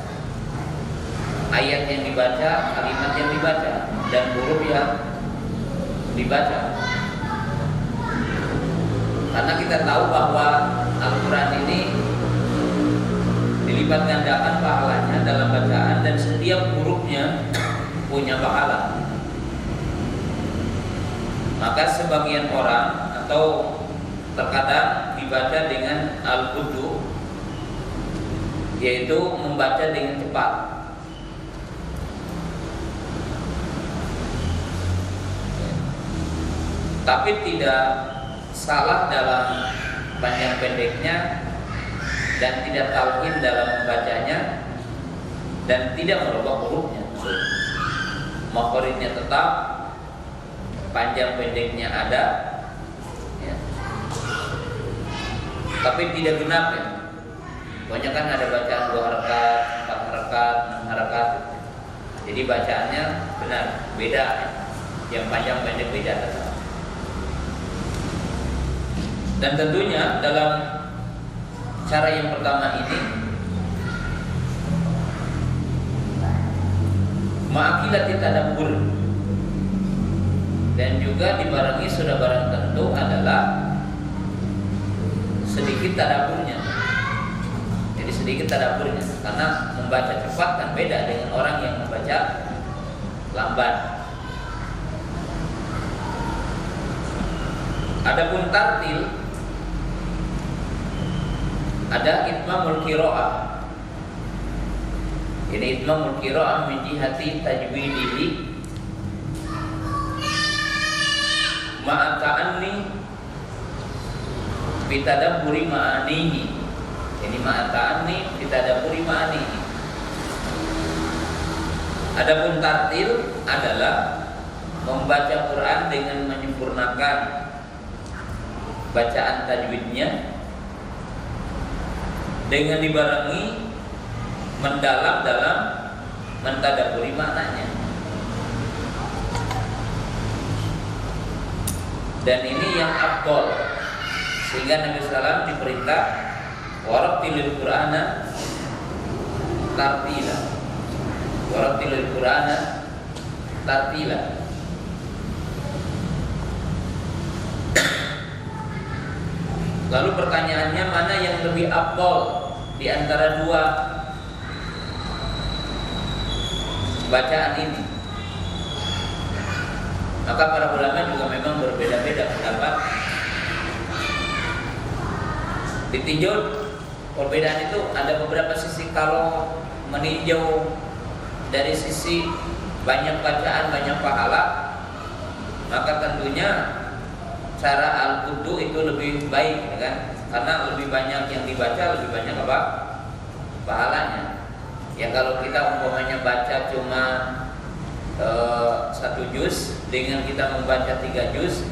ayat yang dibaca, kalimat yang dibaca, dan huruf yang dibaca. Karena kita tahu bahwa Al-Quran ini dilipat gandakan pahalanya dalam bacaan dan setiap hurufnya punya pahala. Maka sebagian orang atau terkadang dibaca dengan Al-Quddu, yaitu membaca dengan cepat. Tapi tidak salah dalam panjang pendeknya dan tidak talqin dalam membacanya dan tidak merubah hurufnya. Makhorijnya tetap, panjang pendeknya ada, ya. Tapi tidak genap ya. Banyak kan ada bacaan 2 harakat, 4 harakat, 6 harakat. Jadi bacaannya benar, beda ya. Yang panjang pendek beda tetap. Dan tentunya dalam cara yang pertama ini ma'akilati tadabbur, dan juga dibarengi sudah barang tentu adalah sedikit tadabburnya. Jadi sedikit tadabburnya, karena membaca cepat kan beda dengan orang yang membaca lambat. Adapun tartil, ada itmamul qiraah. Ini itmamul qiraah min jihati tajwidihi ma'a ta'anni bi tadabburi ma'anihi. Ini ma'a ta'anni bi tadabburi ma'anihi. Adapun tartil adalah membaca Quran dengan menyempurnakan bacaan tajwidnya, dengan dibarengi mendalam dalam mentadabburi maknanya. Dan ini yang afdal, sehingga Nabi SAW diperintah warattilil Qur'ana tartila, warattilil Qur'ana tartila. Lalu pertanyaannya, mana yang lebih afdal di antara dua bacaan ini? Maka para ulama juga memang berbeda-beda pendapat. Ditinjau perbedaan itu ada beberapa sisi. Kalau meninjau dari sisi banyak bacaan, banyak pahala, maka tentunya cara al-qudu itu lebih baik, ya kan? Karena lebih banyak yang dibaca, lebih banyak apa? Pahalanya. Ya kalau kita umpamanya baca cuma 1 juz dengan kita membaca 3 juz,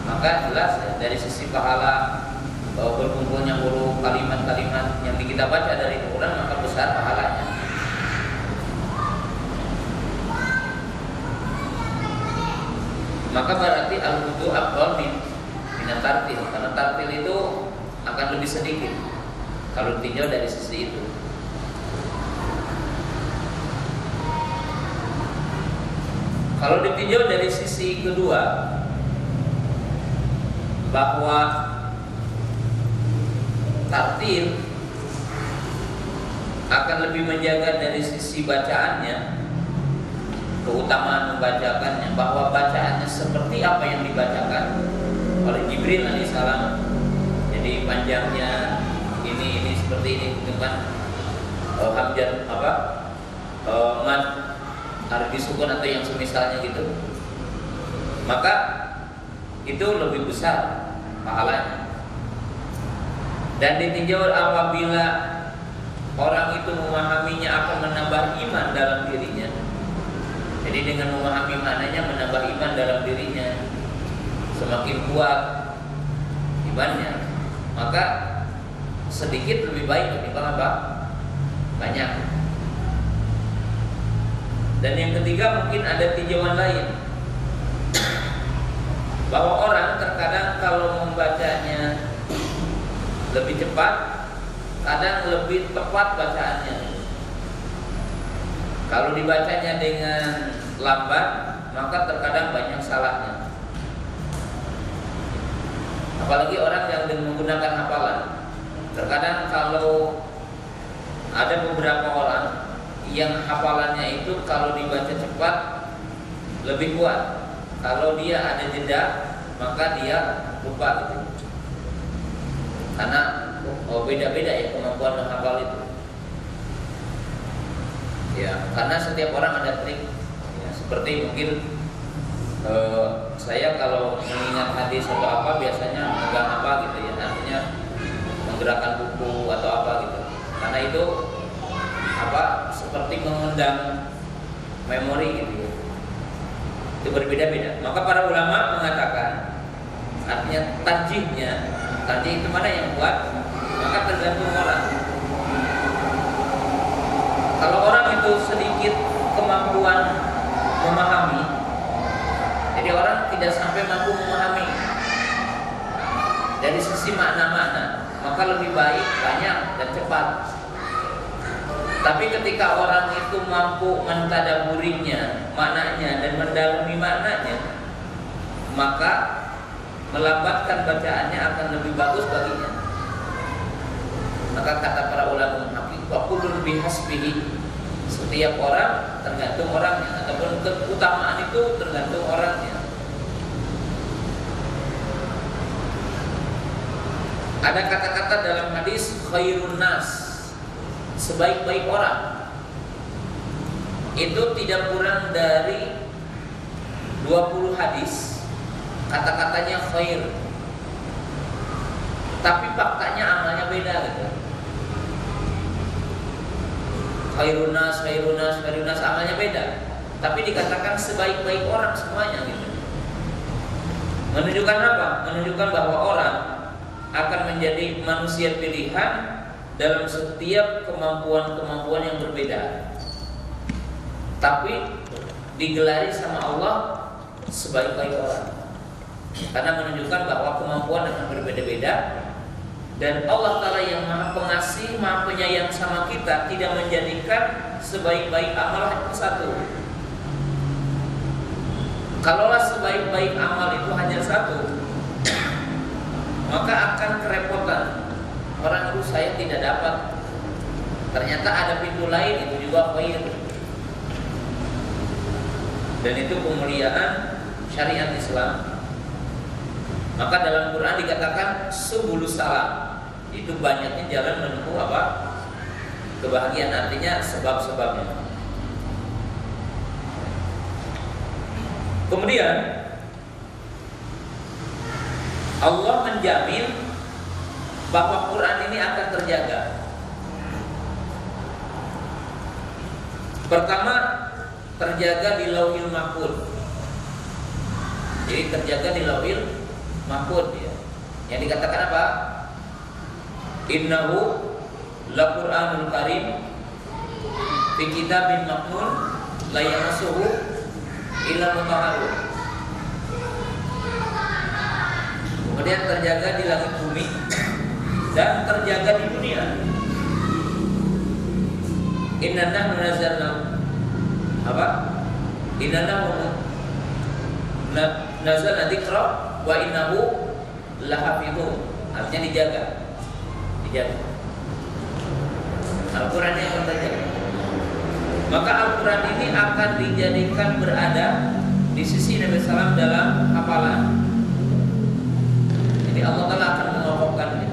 maka jelas ya, dari sisi pahala berkumpulnya huruf kalimat-kalimat yang kita baca dari Al-Quran, maka besar pahalanya. Maka berarti al-wudu afdal min tartil, karena tartil itu akan lebih sedikit kalau ditinjau dari sisi itu. Kalau ditinjau dari sisi kedua, bahwa tartil akan lebih menjaga dari sisi bacaannya, keutamaan membacakannya, bahwa bacaannya seperti apa yang dibacakan oleh Jibril alaihissalam. Jadi panjangnya ini seperti ini dengan hamzah mad harfi sukun atau yang semisalnya gitu, maka itu lebih besar pahalanya. Dan ditinjau apabila orang itu memahaminya akan menambah iman dalam dirinya. Jadi dengan memahami maknanya menambah iman dalam dirinya, semakin kuat imannya, maka sedikit lebih baik ketimbang apa? Banyak. Dan yang ketiga, mungkin ada tinjauan lain, bahwa orang terkadang kalau membacanya lebih cepat, kadang lebih tepat bacaannya. Kalau dibacanya dengan lambat, maka terkadang banyak salahnya. Apalagi orang yang menggunakan hafalan. Terkadang kalau ada beberapa orang yang hafalannya itu kalau dibaca cepat lebih kuat. Kalau dia ada jeda, maka dia lupa gitu. Karena beda-beda ya kemampuan menghafal itu. Ya, karena setiap orang ada trik. Ya, seperti mungkin saya kalau mengingat hadis atau apa biasanya megang apa gitu ya, artinya menggerakkan buku atau apa gitu. Karena itu seperti mengundang memori gitu ya. Itu berbeda-beda. Maka para ulama mengatakan, artinya tarjihnya, tarjih itu mana yang kuat, maka tergantung orang. Kalau orang itu sedikit kemampuan memahami, jadi orang tidak sampai mampu memahami dari sisi makna-makna, maka lebih baik banyak dan cepat. Tapi ketika orang itu mampu mentadaburinya, maknanya dan mendalami maknanya, maka melambatkan bacaannya akan lebih bagus baginya. Maka kata para ulama hakim, wa kullun bihasbihi, setiap orang tergantung orangnya, ataupun keutamaan itu tergantung orangnya. Ada kata-kata dalam hadis khairun nas, sebaik-baik orang, itu tidak kurang dari 20 hadis kata-katanya khair, tapi faktanya amalnya beda gitu. Khairun nas, khairun nas, khairun nas, amalnya beda, tapi dikatakan sebaik-baik orang semuanya gitu. Menunjukkan apa? Menunjukkan bahwa orang akan menjadi manusia pilihan dalam setiap kemampuan-kemampuan yang berbeda, tapi digelari sama Allah sebaik-baik orang, karena menunjukkan bahwa kemampuan akan berbeda-beda. Dan Allah Ta'ala yang maha pengasih, maha penyayang sama kita, tidak menjadikan sebaik-baik amal hanya satu. Kalaulah sebaik-baik amal itu hanya satu, maka akan kerepotan. Orang itu saya tidak dapat, ternyata ada pintu lain, itu juga khair. Dan itu kemuliaan syariat Islam. Maka dalam Quran dikatakan subulus salam, itu banyaknya jalan menempuh apa? Kebahagiaan, artinya sebab-sebabnya. Kemudian Allah menjamin bahwa Quran ini akan terjaga. Pertama, terjaga di Lauhil Mahfuz. Jadi terjaga di Lauhil Mahfuz ya. Yang dikatakan apa? Innahu laqur'anul karim fi kitabin maknun la yamassuhu illa mutahharun. Kemudian terjaga di langit bumi dan terjaga di dunia. Inna nahnu nazzalna apa? Inna nahnu nazzalna dzikra wa innahu lahafizun. Artinya dijaga. Al-Quran yang akan terjaga. Maka Al-Quran ini akan dijadikan berada di sisi Nabi SAW dalam hafalan. Jadi Allah Ta'ala akan mengokohkannya.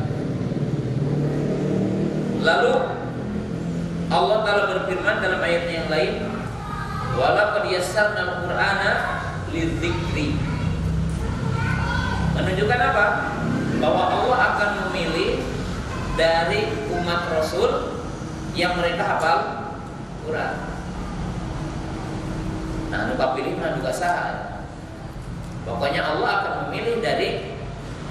Lalu Allah Ta'ala berfirman dalam ayatnya yang lain, walaqad yassarna al-Qur'ana lidzikri. Menunjukkan apa? Bahwa Allah akan memilih dari umat Rasul yang mereka hafal Quran. Nah, lupa pilih mana juga sah. Pokoknya Allah akan memilih dari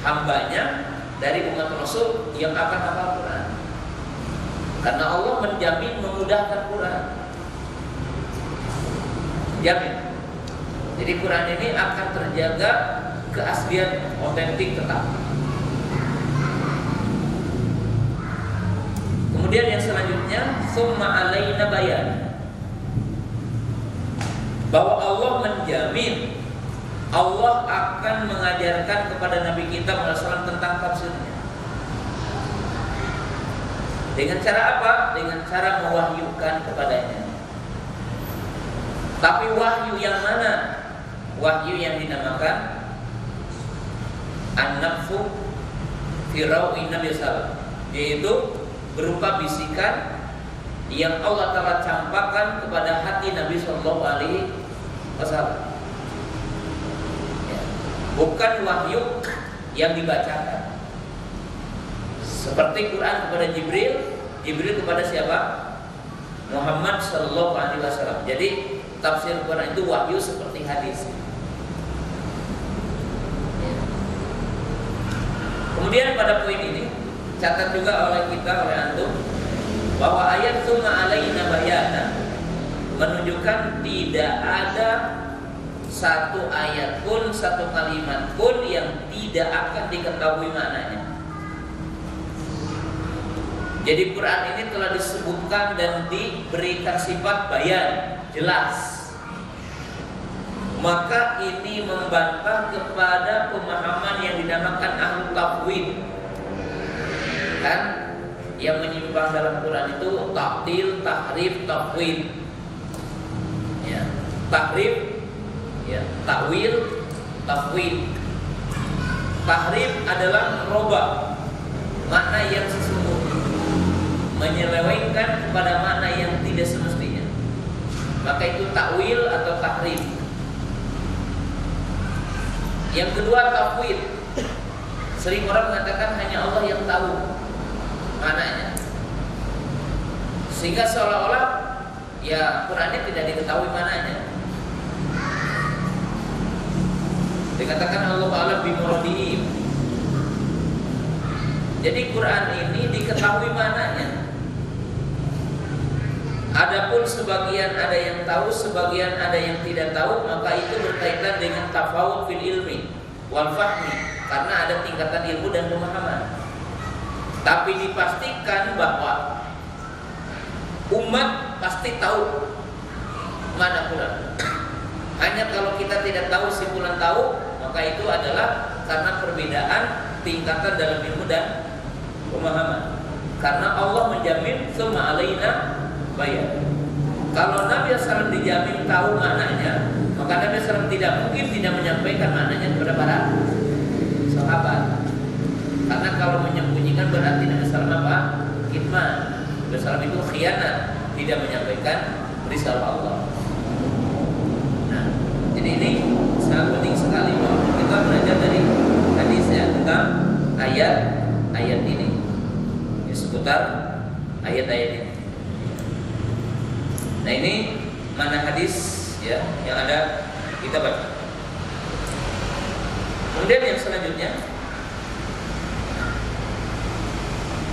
hambanya, dari umat Rasul yang akan hafal Quran. Karena Allah menjamin memudahkan Quran. Jamin. Jadi Quran ini akan terjaga keaslian, otentik tetap. Kemudian yang selanjutnya, summa alaina bayan, bahwa Allah menjamin Allah akan mengajarkan kepada Nabi kita Muhammad tentang tafsirnya. Dengan cara apa? Dengan cara mewahyukan kepadanya. Tapi wahyu yang mana? Wahyu yang dinamakan an-nafsu fi rawi Nabi sallallahu, yaitu berupa bisikan yang Allah Ta'ala campakkan kepada hati Nabi Sallallahu Alaihi Wasallam. Bukan wahyu yang dibacakan. Seperti Quran kepada Jibril, Jibril kepada siapa? Muhammad Sallallahu Alaihi Wasallam. Jadi tafsir Quran itu wahyu seperti hadis. Kemudian pada poin ini catat juga oleh kita, oleh antum, bahwa ayat summa alaina bayana menunjukkan tidak ada satu ayat pun, satu kalimat pun yang tidak akan diketahui maknanya. Jadi Quran ini telah disebutkan dan diberikan sifat bayan, jelas. Maka ini membantah kepada pemahaman yang dinamakan ahlu tafwid. Kan yang menyimpang dalam Quran itu ta'til, tahrif, tafwid. Ya, tahrif, ya, takwil, tafwid. Tahrif adalah merubah makna yang sesungguhnya, menyelewengkan pada makna yang tidak semestinya. Maka itu takwil atau tahrif. Yang kedua tafwid. Sering orang mengatakan hanya Allah yang tahu maknanya, sehingga seolah-olah ya Qurannya tidak diketahui maknanya. Dikatakan Allah Ta'ala bimuradihi. Jadi Quran ini diketahui maknanya. Adapun sebagian ada yang tahu, sebagian ada yang tidak tahu, maka itu berkaitan dengan tafawud fil ilmi wal fahmi, karena ada tingkatan ilmu dan pemahaman. Tapi dipastikan bahwa umat pasti tahu mana Quran. Hanya kalau kita tidak tahu simpulan tahu, maka itu adalah karena perbedaan tingkatan dalam ilmu dan pemahaman. Karena Allah menjamin summa alaina bayan. Kalau Nabi SAW dijamin tahu maknanya, maka Nabi SAW tidak mungkin tidak menyampaikan maknanya kepada para sahabat. Karena kalau menyembunyikan berarti Nabi SAW apa? Kitman. Nabi SAW itu khianat, tidak menyampaikan risalah Allah. Nah, jadi ini sangat penting sekali bahwa kita belajar dari hadisnya tentang ayat ini, ya, seputar ayat-ayat ini. Nah, ini mana hadis ya yang ada kita baca. Kemudian yang selanjutnya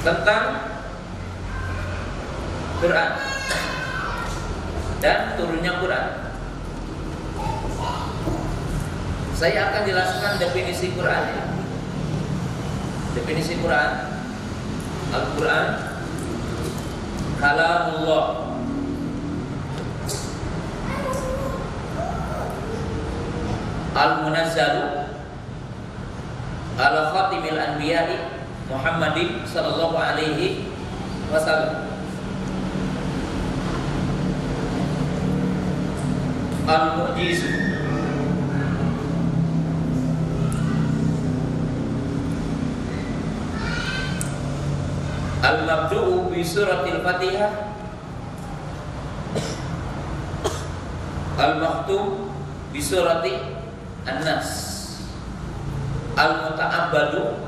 tentang Quran dan turunnya Quran. Saya akan jelaskan definisi Quran ya. Definisi Quran, Al-Quran kalamullah, al-munazzalu ala khatimil anbiya'i Muhammadin sallallahu alaihi wasallam, al-mu'jizu, al-mabdu'u bi suratil Fatihah, al-makhtum bi surati An-Nas, al-muta'abbadu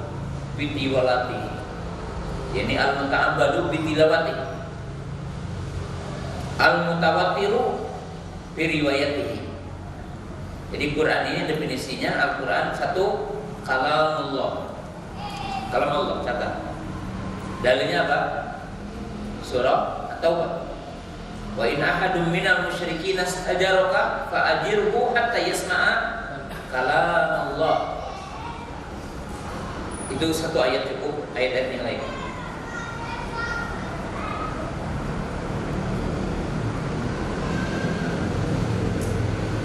bi tilawati. Yani al-muta'abbadu bi tilawati, al-mutawattiru bi riwayatihi. Jadi Quran ini definisinya Al-Quran satu kalamullah. Kalamullah, catat. Dalilnya apa? Surah At-Taubah. Wa in ahadum minal musyrikin ajaraka fa ajirhu hatta yasma'a kalam Allah. Itu satu ayat cukup, ayat-ayat yang lain.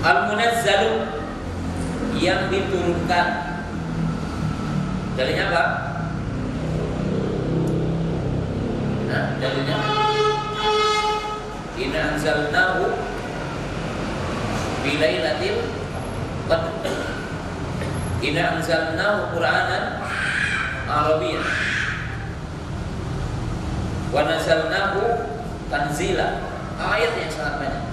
Al-munazzalu, yang diturunkan. Dalilnya apa? Nah, dalilnya inna anzalnahu bilailatil qadr. Inna anzalnahu Qur'anan Arabiyyan wa nazalnahu tanzila. Ayat yang sangat banyak.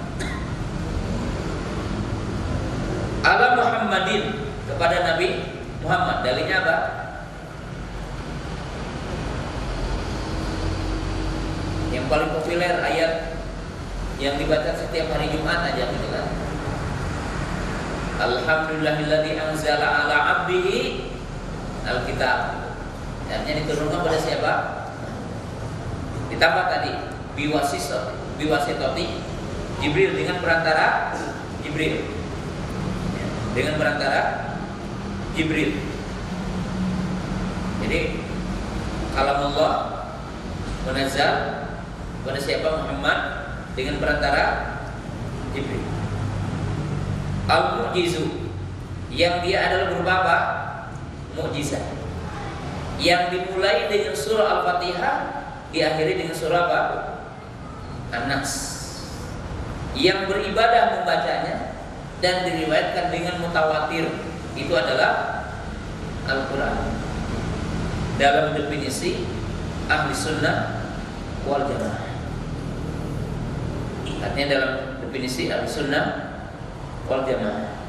Ala Muhammadin, kepada Nabi Muhammad. Dalilnya apa? Yang paling populer ayat yang dibaca setiap hari Jumat aja gitu kan. Alhamdulillahilladzi anzala ala 'abdihi al-kitab. Artinya diturunkan pada siapa? Ditambah tadi biwasitati Jibril, dengan perantara Jibril. Dengan perantara Jibril. Jadi kalamullah munazzal kepada siapa? Muhammad dengan perantara Jibril. Al-mu'jizu, yang dia adalah berupa apa? Mukjizat. Yang dimulai dengan surah Al-Fatihah, diakhiri dengan surah apa? An-Nas. Yang beribadah membacanya dan diriwayatkan dengan mutawatir, itu adalah Al-Quran. Dalam definisi ahli sunnah wal jamaah. Artinya dalam definisi ahli sunnah wal jamaah.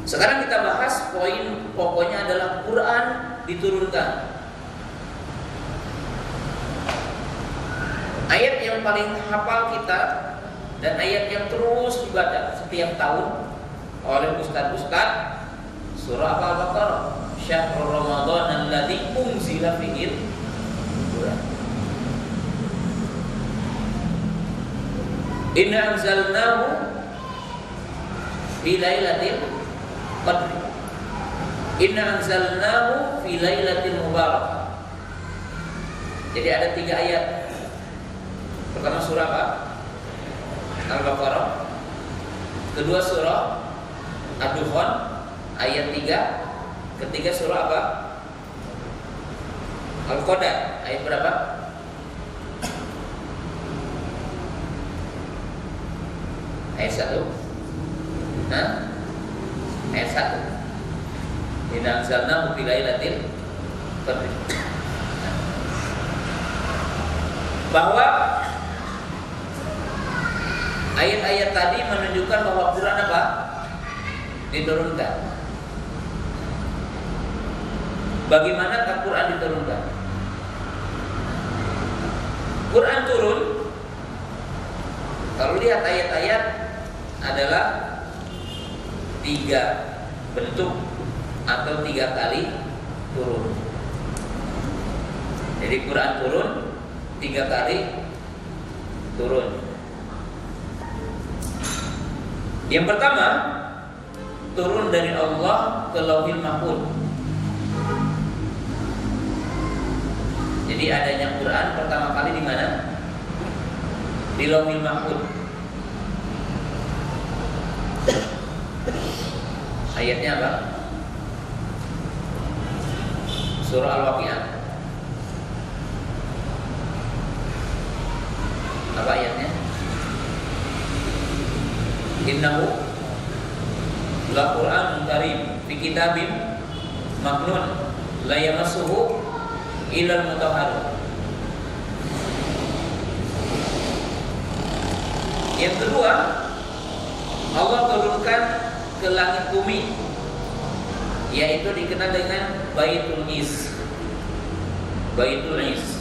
Sekarang kita bahas poin pokoknya adalah Quran diturunkan. Ayat yang paling hafal kita dan ayat yang terus dibaca setiap tahun oleh ustaz-ustaz, surah Al-Baqarah, Syahrul Ramadan alladzi unzila fihi Quran. Inna anzalnahu fi lailatul qadr. Inna anzalnahu fi lailatul mubarakah. Jadi ada 3 ayat. Pertama surah apa? Al-Baqarah. Kedua surah Ad-Dukhan ayat 3. Ketiga surah apa? Al-Qadar ayat berapa? Ayat 1. Ayat 1. Inna anzalnahu fi lailatul qadr. Bahwa ayat-ayat tadi menunjukkan bahwa Quran apa? Diturunkan. Bagaimana Quran diturunkan? Quran turun, kalau lihat ayat-ayat adalah 3 bentuk atau 3 kali turun. Jadi Quran turun 3 kali turun. Yang pertama, turun dari Allah ke Lauhil Mahfuz. Jadi adanya Quran pertama kali di mana? Di Lauhil Mahfuz. Ayatnya apa? Surah Al-Waqiah. Apa ayatnya? Innahu la Qur'anun karim fi kitabim maknun la yamassuhu illal mutahharun. Yang kedua, Allah turunkan ke langit bumi, yaitu dikenal dengan Baitul Is. Baitul Is.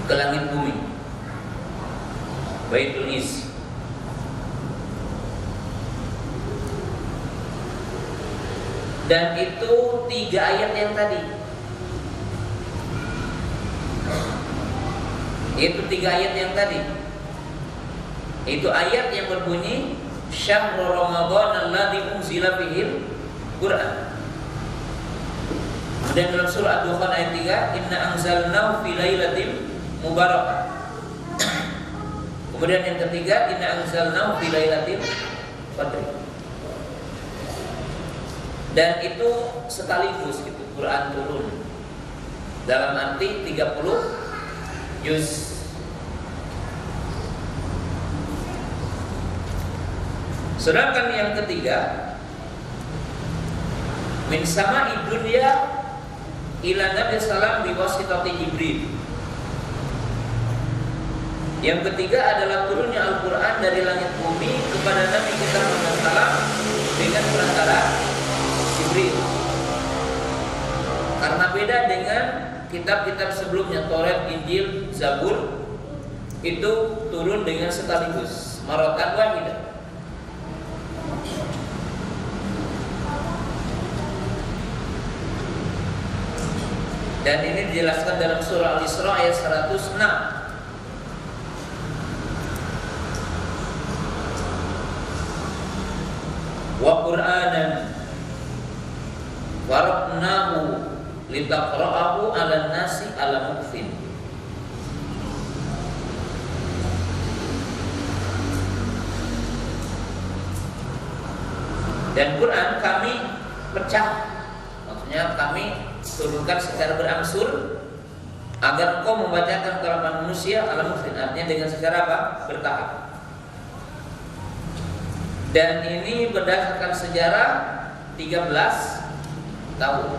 Ke langit bumi, Baitul Is. Dan itu 3 ayat yang tadi. Itu 3 ayat yang tadi. Itu ayat yang berbunyi Syahrul Ramadan alladzi unzila fihi Quran. Dan dalam surah Ad-Dukhan ayat 3, Inna anzalnahu fi lailatin mubarakah. Kemudian yang ketiga, Inna anzalnahu fi lailatul qadr. Dan itu sekaligus gitu, Quran turun dalam arti 30 juz. Sedangkan yang ketiga, min sama'i dunya ila Nabi sallam biwasitati Jibril. Yang ketiga adalah turunnya Al-Quran dari langit bumi kepada Nabi kita Muhammad SAW dengan perantara Jibril. Karena beda dengan kitab-kitab sebelumnya, Taurat, Injil, Zabur, itu turun dengan sekaligus, maratan wahidah. Dan ini dijelaskan dalam surah Al-Isra ayat 106. wa Qur'anan faraqnahu litaqra'ahu 'alan nasi 'ala mukfin. Dan Quran kami pecah, maksudnya kami turunkan secara berangsur agar engkau membacakan kepada manusia ala mukfin, artinya dengan secara apa? Bertahap. Dan ini berdasarkan sejarah 13 tahun.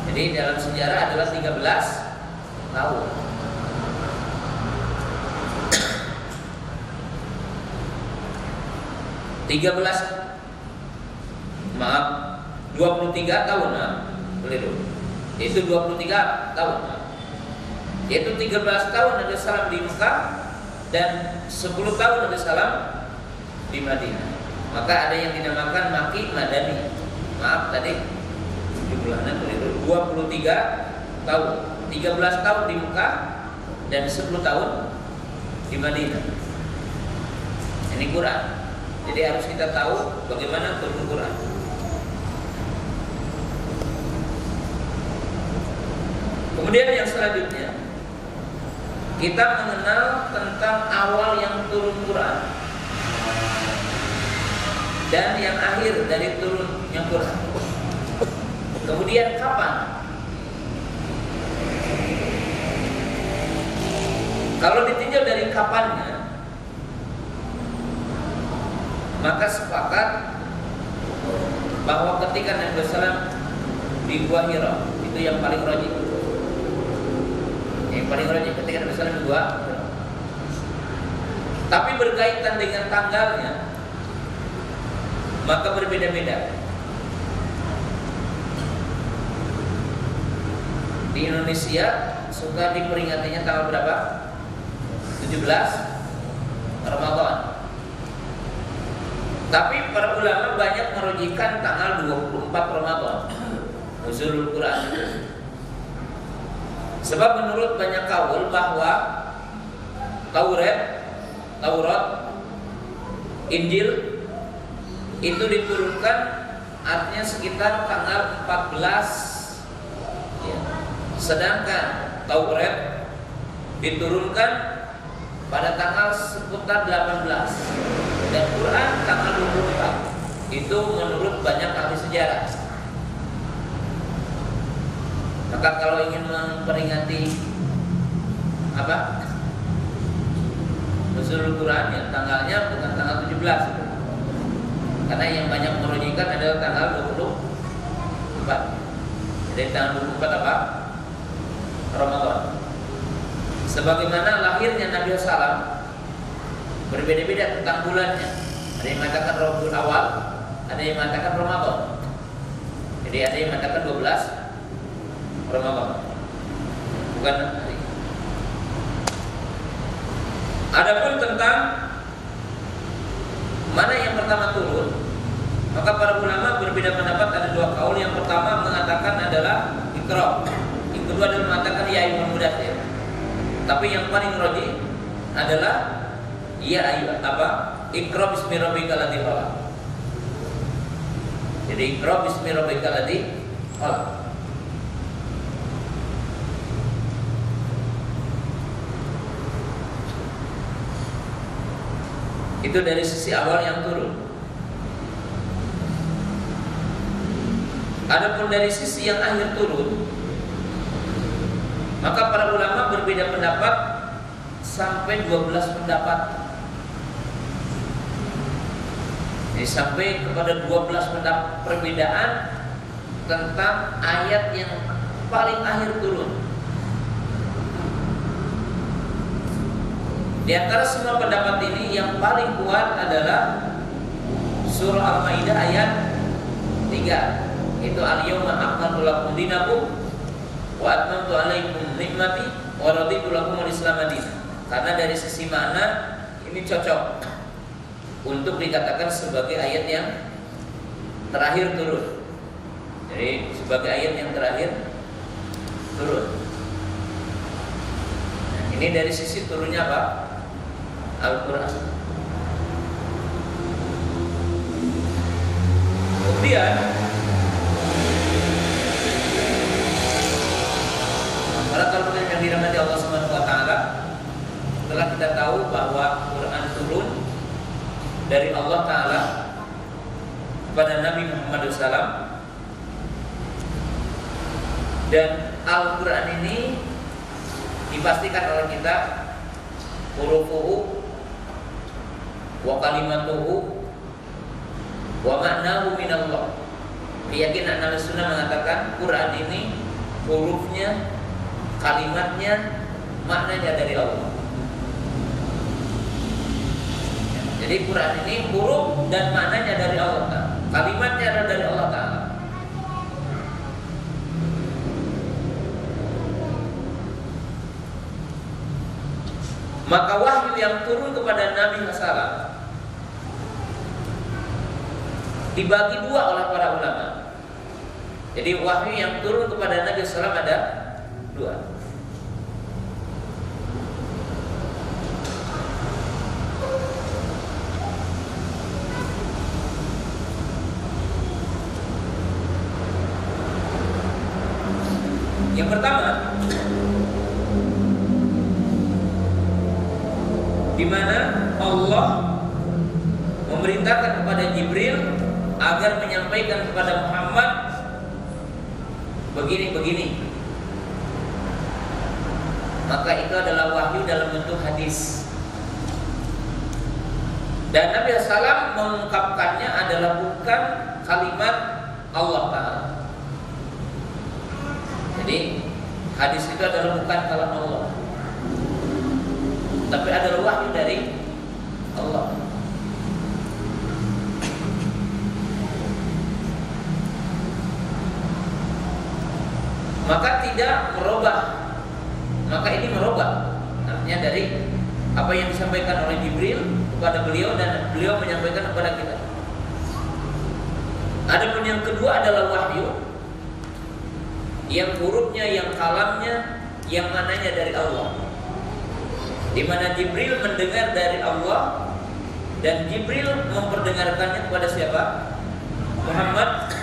Jadi dalam sejarah adalah 13 tahun. Maaf, 23 tahun, keliru. Itu 23 tahun. Yaitu 13 tahun Nabi Sallam di Mekah dan 10 tahun Nabi Sallam di Madinah. Maka ada yang dinamakan Maki Madani. Maaf tadi jumlahnya keliru. 23 tahun. 13 tahun di Mekah dan 10 tahun di Madinah. Ini Quran. Jadi harus kita tahu bagaimana turun Quran. Kemudian yang selanjutnya kita mengenal tentang awal yang turun Quran dan yang akhir dari turunnya Quran. Kemudian kapan? Kalau ditinjau dari kapannya, maka sepakat bahwa ketika Nabi SAW di Gua Hira, itu yang paling rajih. Yang paling rajih ketika Nabi SAW di Gua Hira. Tapi berkaitan dengan tanggalnya, maka berbeda-beda. Di Indonesia suka diperingatinya tanggal berapa? 17 Ramadan. Tapi para ulama banyak merujikan tanggal 24 Ramadan nuzulul Quran. Sebab menurut banyak kaul bahwa Taurat, Injil itu diturunkan artinya sekitar tanggal 14 ya. Sedangkan Taurat diturunkan pada tanggal seputar 18 dan Quran tanggal 24. Itu menurut banyak ahli sejarah. Maka kalau ingin memperingati apa? Nuzulul Quran ya tanggalnya bukan tanggal 17 itu. Karena yang banyak merujikan adalah tanggal 24. Jadi tanggal 24 apa? Ramadan. Sebagaimana lahirnya Nabi SAW berbeda-beda tentang bulannya. Ada yang mengatakan Rabiul Awal, ada yang mengatakan Ramadan. Jadi ada yang mengatakan 12 Ramadan. Bukan hari. Adapun tentang mana yang pertama turun, maka para ulama berbeda pendapat. Ada dua kaul. Yang pertama mengatakan adalah Iqra. Yang kedua adalah mengatakan ya ayyuhal mudaththir. Tapi yang paling rajih adalah ya ayyuh apa? Iqra bismi rabbikal ladzi khalaq. Jadi Iqra bismi rabbikal ladzi khalaq. Itu dari sisi awal yang turun. Adapun dari sisi yang akhir turun, maka para ulama berbeda pendapat sampai 12 pendapat. Jadi sampai kepada 12 pendapat perbedaan tentang ayat yang paling akhir turun. Di antara semua pendapat ini yang paling kuat adalah surah Al-Maidah ayat 3. Itu al-yawma akmaltu lakum dinakum wa atmamtu alaikum ni'mati wa raditu lakum al-Islam dinan. Karena dari sisi makna ini cocok untuk dikatakan sebagai ayat yang terakhir turun. Jadi sebagai ayat yang terakhir turun. Nah, ini dari sisi turunnya apa? Al-Quran. Kemudian para kaum yang dirahmati Allah Subhanahu wa taala, setelah kita tahu bahwa Quran turun dari Allah taala kepada Nabi Muhammad SAW, dan Al-Quran ini dipastikan oleh kita hurufuhu wa kalimatuhu wa ma'nahu minallah. Keyakinan Ahlussunnah mengatakan Quran ini hurufnya, kalimatnya, maknanya dari Allah. Jadi Quran ini huruf dan maknanya dari Allah Ta'ala, kalimatnya adalah dari Allah Ta'ala. Maka wahyu yang turun kepada Nabi SAW dibagi dua oleh para ulama. Jadi wahyu yang turun kepada Nabi SAW ada dua. Yang pertama, di mana Allah memerintahkan kepada Jibril agar menyampaikan kepada Muhammad begini-begini. Maka itu adalah wahyu dalam bentuk hadis. Dan Nabi SAW mengungkapkannya adalah bukan kalimat Allah Ta'ala. Jadi hadis itu adalah bukan kalam Allah, tapi adalah wahyu dari Allah. Maka tidak merubah, maka ini merubah. Artinya dari apa yang disampaikan oleh Jibril kepada beliau dan beliau menyampaikan kepada kita. Adapun yang kedua adalah wahyu, yang hurufnya, yang kalamnya, yang mananya dari Allah, di mana Jibril mendengar dari Allah dan Jibril memperdengarkannya kepada siapa? Muhammad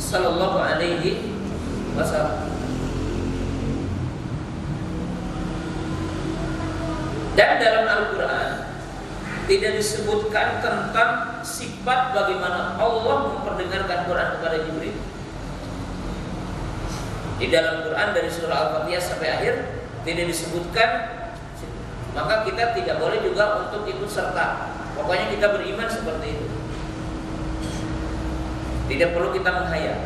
sallallahu alaihi wasallam. Dan dalam Al-Quran tidak disebutkan tentang sifat bagaimana Allah memperdengarkan Quran kepada Jibril. Di dalam Quran dari surah Al-Fatihah sampai akhir tidak disebutkan. Maka kita tidak boleh juga untuk ikut serta. Pokoknya kita beriman seperti itu. Tidak perlu kita menghayal.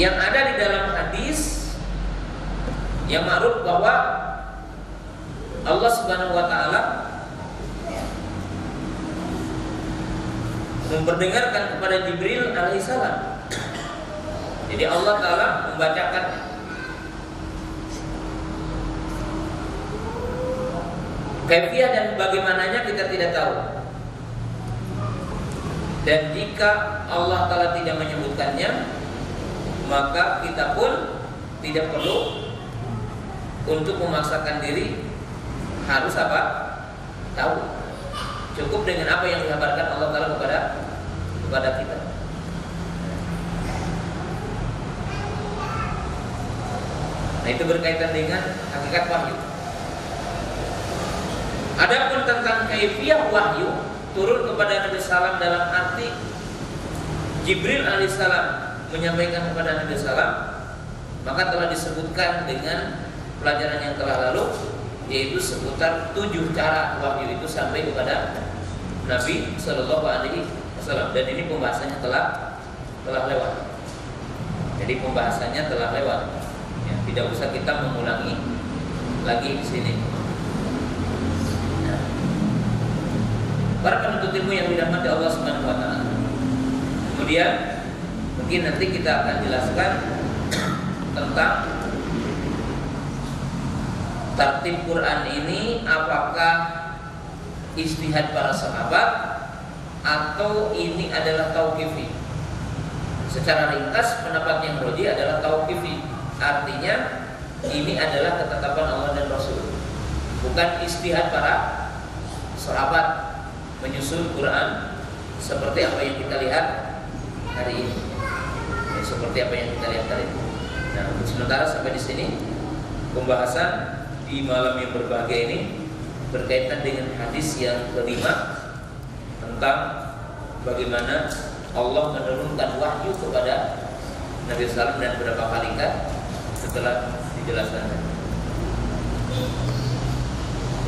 Yang ada di dalam hadis yang ma'ruf bahwa Allah Subhanahu wa taala memperdengarkan kepada Jibril alaihissalam. Jadi Allah Ta'ala membacakan. Kaifiyah dan bagaimananya kita tidak tahu. Dan jika Allah Ta'ala tidak menyebutkannya, maka kita pun tidak perlu untuk memaksakan diri harus apa? Tahu. Cukup dengan apa yang dikabarkan Allah Ta'ala kepada kita. Nah, itu berkaitan dengan hakikat wahyu. Adapun tentang kaifiyah wahyu turun kepada Nabi SAW dalam arti Jibril alaihissalam menyampaikan kepada Nabi SAW, maka telah disebutkan dengan pelajaran yang telah lalu, yaitu seputar 7 cara wahyu itu sampai kepada Nabi Sallallahu Alaihi Wasallam. Dan ini pembahasannya telah lewat. Jadi pembahasannya telah lewat. Ya, tidak usah kita mengulangi lagi di sini. Nah, para penuntut ilmu yang dirahmati Allah Subhanahu Wa Taala. Kemudian mungkin nanti kita akan jelaskan tentang tartib Quran ini, apakah ijtihad para sahabat atau ini adalah tauqifi. Secara ringkas pendapat yang roji adalah tauqifi. Artinya ini adalah ketetapan Allah dan Rasul, bukan ijtihad para sahabat menyusun Quran seperti apa yang kita lihat hari ini. Ya, seperti apa yang kita lihat hari ini. Nah, untuk sementara sampai di sini pembahasan di malam yang berbahagia ini berkaitan dengan hadis yang kelima tentang bagaimana Allah menurunkan wahyu kepada Nabi SAW dan berapa kalikat setelah dijelaskan.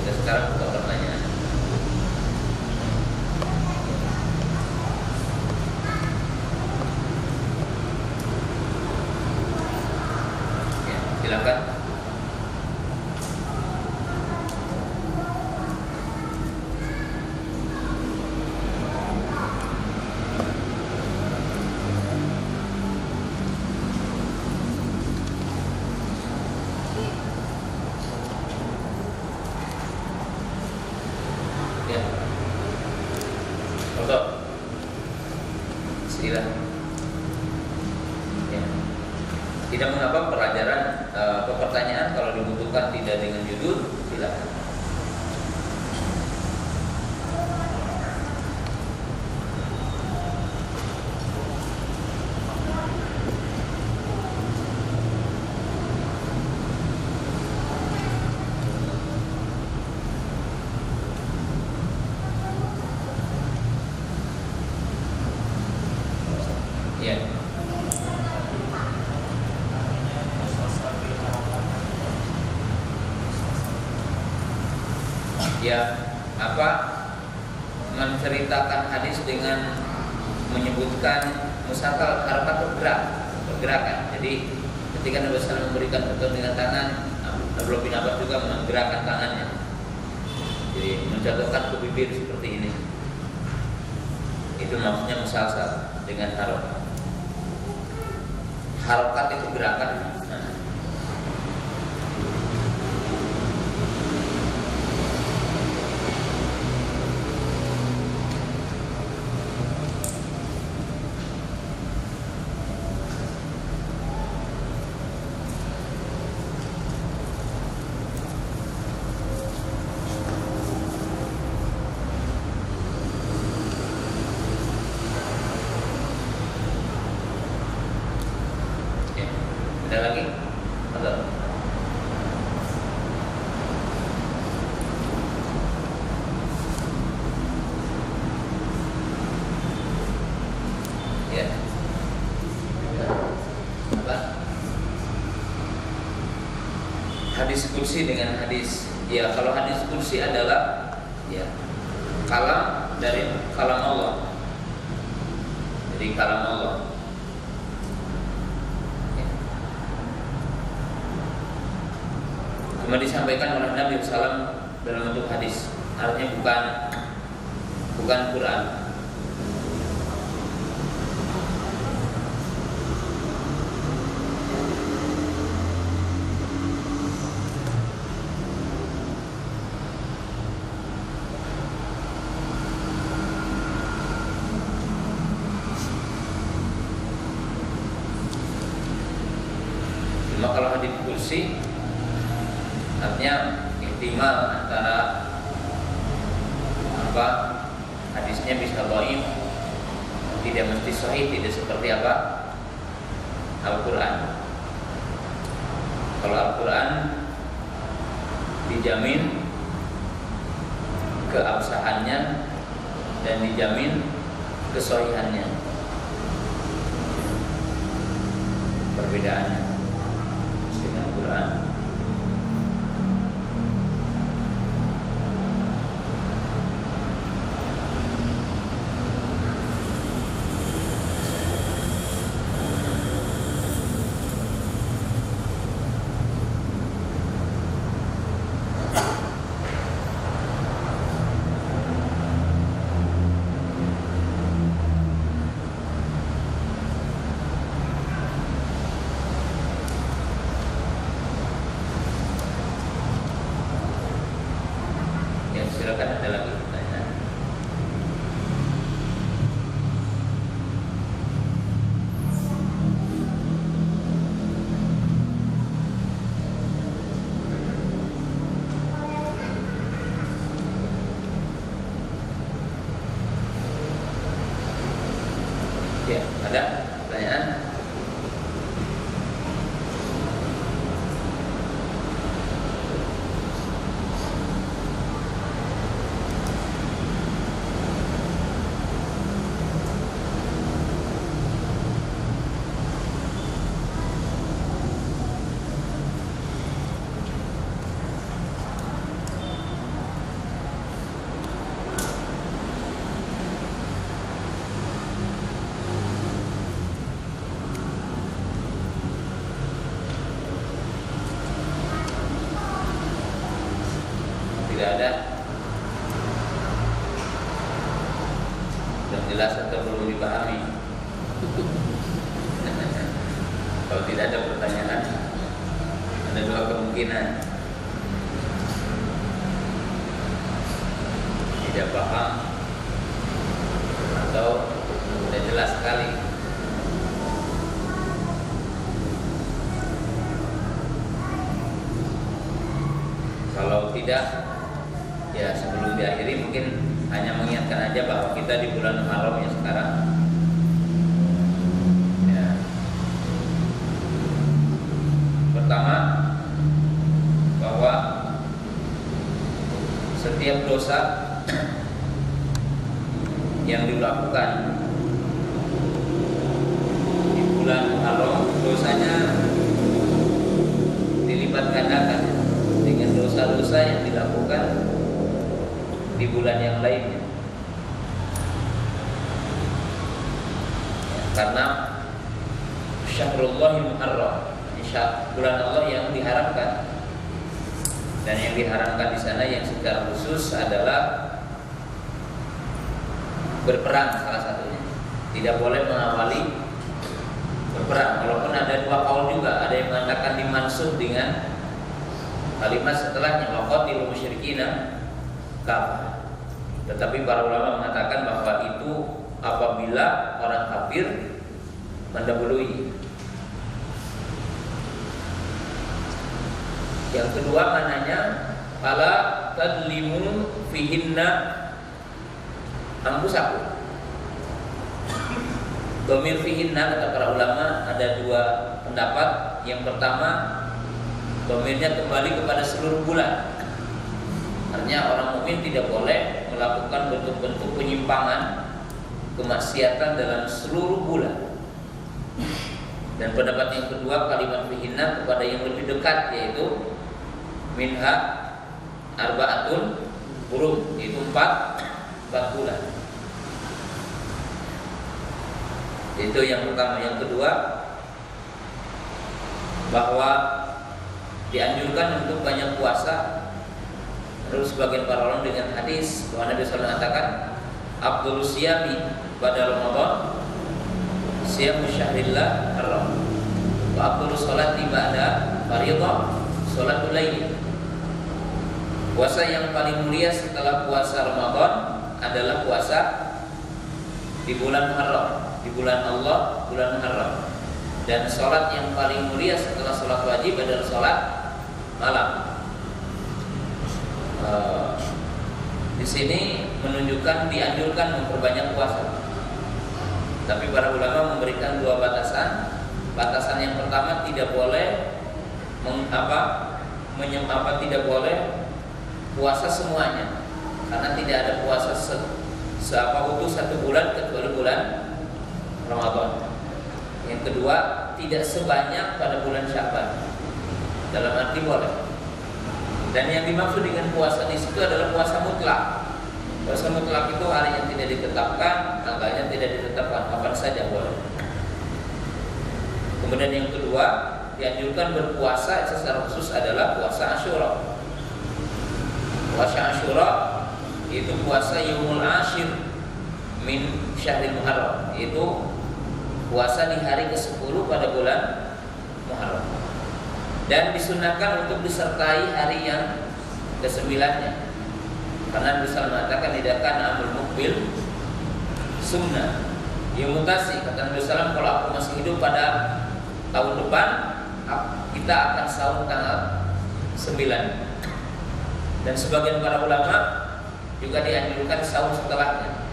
Kita sekarang buka pertanyaan. Ya, silakan. Tidak mengapa pelajaran pertanyaan kalau dibutuhkan tidak dengan judul, silakan. Ya. Ya, menceritakan hadis dengan menyebutkan musakal harakat pergerakan. Jadi ketika Nabi SAW memberikan contoh dengan tangan, Abdullah bin Abbas juga menggerakkan tangannya. Jadi mencontohkan ke bibir seperti ini. Itu maksudnya musalsal dengan harokat. Harokat itu gerakan. Ada lagi? Ada? Ya. Apa? Hadis kursi dengan hadis. Ya, kalau hadis kursi adalah ya kalam dari kalam Allah. Jadi kalam Allah. Cuma disampaikan oleh Nabi SAW dalam bentuk hadis, artinya bukan Quran. Cuma kalau hadis kursi artinya ihtimal antara hadisnya bisa dhaif, tidak mesti sahih, tidak seperti Al-Quran. Kalau Al-Quran dijamin keabsahannya dan dijamin kesahihannya. Perbedaannya dengan Al-Quran. Kalau tidak ada pertanyaan, ada dua kemungkinan: tidak paham atau tidak jelas sekali. Kalau tidak, ya sebelum diakhiri mungkin hanya mengingatkan aja bahwa kita di bulan Muharram ya sekarang. Ya. Pertama, bahwa setiap dosa yang dilakukan di bulan Muharram, dosanya dilipat gandakan dengan dosa-dosa yang dilakukan di bulan yang lainnya. Karena Syahrullahil Muharram, bulan Allah yang diharamkan. Dan yang diharamkan di sana yang secara khusus adalah berperang, salah satunya. Tidak boleh mengawali berperang. Walaupun ada dua kaul juga, ada yang mengatakan dimansuh dengan kalimat setelahnya, waqatilul musyrikina kafah. Tetapi para ulama mengatakan bahwa itu apabila orang kafir mendahului. Yang kedua mananya fala tadlimu fihinna anfusakum. Dhamir fihinna, kata para ulama, ada dua pendapat. Yang pertama, dhamirnya kembali kepada seluruh bulan. Artinya orang mukmin tidak boleh melakukan bentuk-bentuk penyimpangan, kemaksiatan dalam seluruh bulan. Dan pendapat yang kedua, kalimat fihinna kepada yang lebih dekat, yaitu minha arba'atun hurum, yaitu 4 bulan. Itu yang pertama. Yang kedua, bahwa dianjurkan untuk banyak puasa. Terus sebagian para ulama dengan hadis bahwa Nabi SAW mengatakan afdhalus siyami pada Ramadan siyamu syahrillah haram, wa afdhalus sholati ba'da fardhah sholatul lail. Puasa yang paling mulia setelah puasa Ramadan adalah puasa di bulan Muharram, di bulan Allah, bulan Muharram. Dan sholat yang paling mulia setelah sholat wajib adalah sholat malam. Di sini menunjukkan dianjurkan memperbanyak puasa. Tapi para ulama memberikan dua batasan. Batasan yang pertama, tidak boleh tidak boleh puasa semuanya, karena tidak ada puasa utuh 1 bulan kecuali bulan Ramadan. Yang kedua, tidak sebanyak pada bulan Sya'ban. Dalam arti boleh. Dan yang dimaksud dengan puasa di situ adalah puasa mutlak. Puasa mutlak itu hari yang tidak ditetapkan, tanggalnya tidak ditetapkan, kapan saja boleh. Kemudian yang kedua, dianjurkan berpuasa secara khusus adalah puasa Asyura. Puasa Asyura itu puasa Yaumul Ashir min Syahril Muharram, itu puasa di hari ke-10 pada bulan Muharram. Dan disunahkan untuk disertai hari yang ke-9-nya. Karena Nabi SAW mengatakan tidak akan amul mukbil sunnah. Yang mutasi, kata Nabi SAW, kalau aku masih hidup pada tahun depan, kita akan sahur tanggal 9. Dan sebagian para ulama juga dianjurkan sahur setelahnya.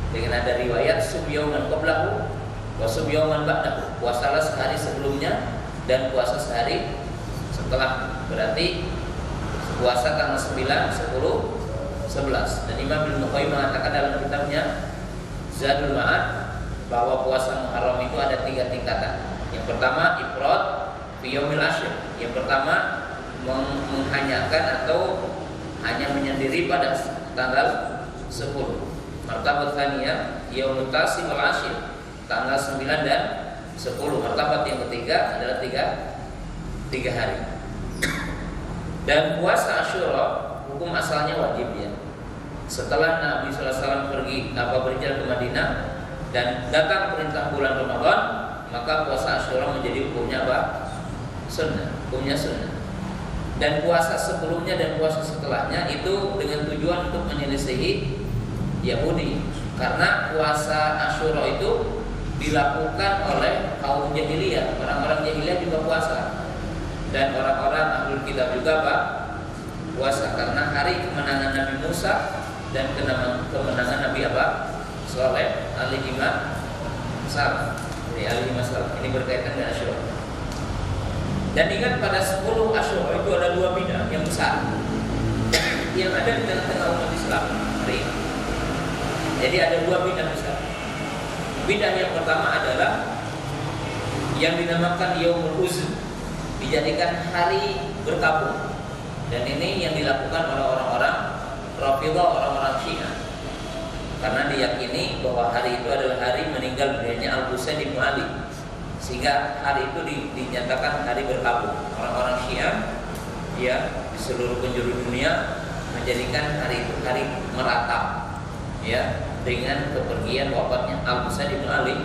Dengan ada riwayat sum yauman qablahu wa sum yauman ba'dahu. Puasalah sehari sebelumnya dan puasa sehari setelah. Berarti puasa tanggal 9, 10, 11. Dan Imam Ibnu Qayyim mengatakan dalam kitabnya Zadul Ma'ad bahwa puasa Muharram itu ada 3 tingkatan. Yang pertama, ifrad fi yaumil ashr. Yang pertama, menghanyakan atau hanya menyendiri pada tanggal 10. Martabat tsaniyah yaumut tasi wal ashir, tanggal 9 dan 10. Martabat yang ketiga adalah 3 hari. Dan puasa Asyura hukum asalnya wajib ya. Setelah Nabi SAW berjalan ke Madinah dan datang perintah bulan Ramadan, maka puasa Asyura menjadi hukumnya apa? Sunnah, hukumnya sunnah. Dan puasa sebelumnya dan puasa setelahnya itu dengan tujuan untuk menyelisihi Yahudi, karena puasa Asyura itu dilakukan oleh kaum jahiliyah, orang-orang jahiliyah juga puasa, dan orang-orang ahlul kitab juga apa? Puasa, karena hari kemenangan Nabi Musa dan kemenangan Nabi apa? Saleh alaihi wasallam. Ini berkaitan dengan Asyura. Dan ingat pada 10 Asyura itu ada 2 bidah yang besar yang ada di tengah-tengah umat Islam hari ini. Jadi ada 2 bidah besar. Bidah yang pertama adalah yang dinamakan Yaumul Uzn, dijadikan hari berkabung. Dan ini yang dilakukan oleh orang-orang Rafidhah, orang-orang Syiah, karena diyakini bahwa hari itu adalah hari meninggal beliaunya Al-Husain bin Ali, sehingga hari itu dinyatakan hari berkabung. Orang-orang Syiah ya di seluruh penjuru dunia menjadikan hari itu hari meratap ya, dengan kepergian wafatnya Al-Husain bin Ali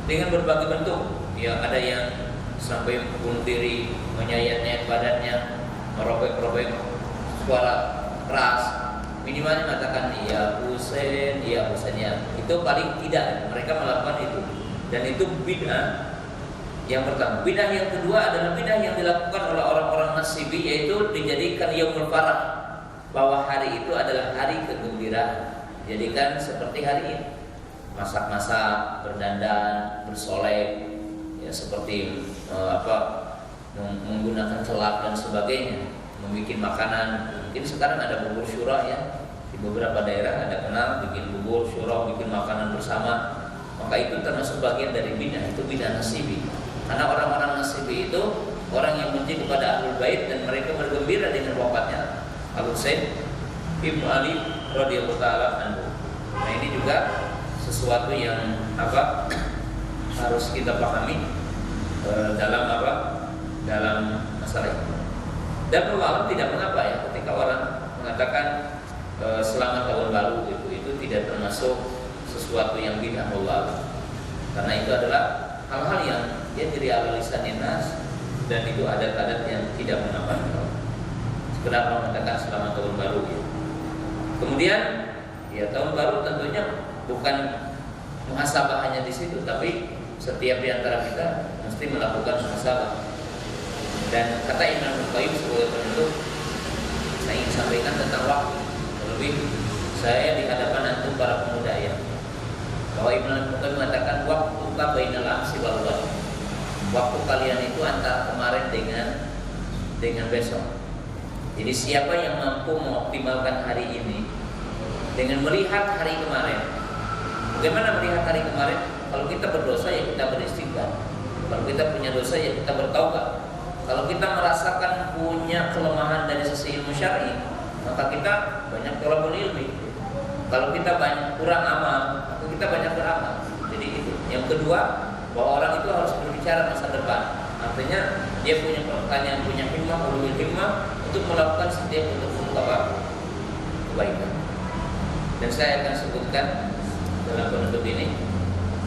dengan berbagai bentuk. Ya, ada yang sampai bunuh diri, menyayat-nyayat badannya, merobek-robek suara keras, minimalnya mengatakan ya Husain ya. Itu paling tidak mereka melakukan itu, dan itu bid'ah yang pertama. Bid'ah yang kedua adalah bid'ah yang dilakukan oleh orang-orang Nasibi, yaitu dijadikan yaumul farah, bahwa hari itu adalah hari kegembiraan, jadikan seperti hari ini, masak-masak, berdandan, bersolek ya, seperti menggunakan celak dan sebagainya, membuat makanan. Mungkin sekarang ada bubur syura ya, di beberapa daerah ada kenal bikin bubur syura, bikin makanan bersama. Maka itu termasuk bagian dari bidah, itu bidah Nasibi. Karena orang-orang Nasibi itu orang yang benci kepada Ahlul Bait, dan mereka bergembira dengan wafatnya Al-Husain bin Ali radhiyallahu taala anhu. Nah, ini juga sesuatu yang harus kita pahami dalam masalah ini. Dan Allah tidak mengapa ya ketika orang mengatakan selamat tahun baru, itu tidak termasuk sesuatu yang bidah Allah, karena itu adalah hal-hal yang jadi ala lisanin nas, dan itu adat-adat yang tidak mengapa. Sekedar mengatakan selamat tahun baru ya. Kemudian ya, tahun baru tentunya bukan muhasabah hanya di situ, tapi setiap di antara kita mesti melakukan muhasabah. Dan kata Imam Al-Qayyim sebagai penutup, saya ingin sampaikan tentang waktu. Terlebih saya di hadapan antum para pemuda ya, bahwa Imam Al-Qayyim mengatakan waktu bainal amsi wal ghad. Waktu kalian itu antara kemarin dengan besok. Jadi siapa yang mampu mengoptimalkan hari ini dengan melihat hari kemarin. Bagaimana melihat hari kemarin? Kalau kita berdosa ya kita beristighfar. Kalau kita punya dosa ya kita bertaubat. Kalau kita merasakan punya kelemahan dari sisi ilmu syar'i, maka kita banyak thalabul ilmi. Kalau kita kurang amal, maka kita banyak beramal. Jadi itu. Yang kedua, bahwa orang itu harus berbicara masa depan. Artinya dia punya pertanyaan, punya himmah, ulul himmah untuk melakukan setiap bentuk kebaikan. Dan saya akan sebutkan dalam penutup ini,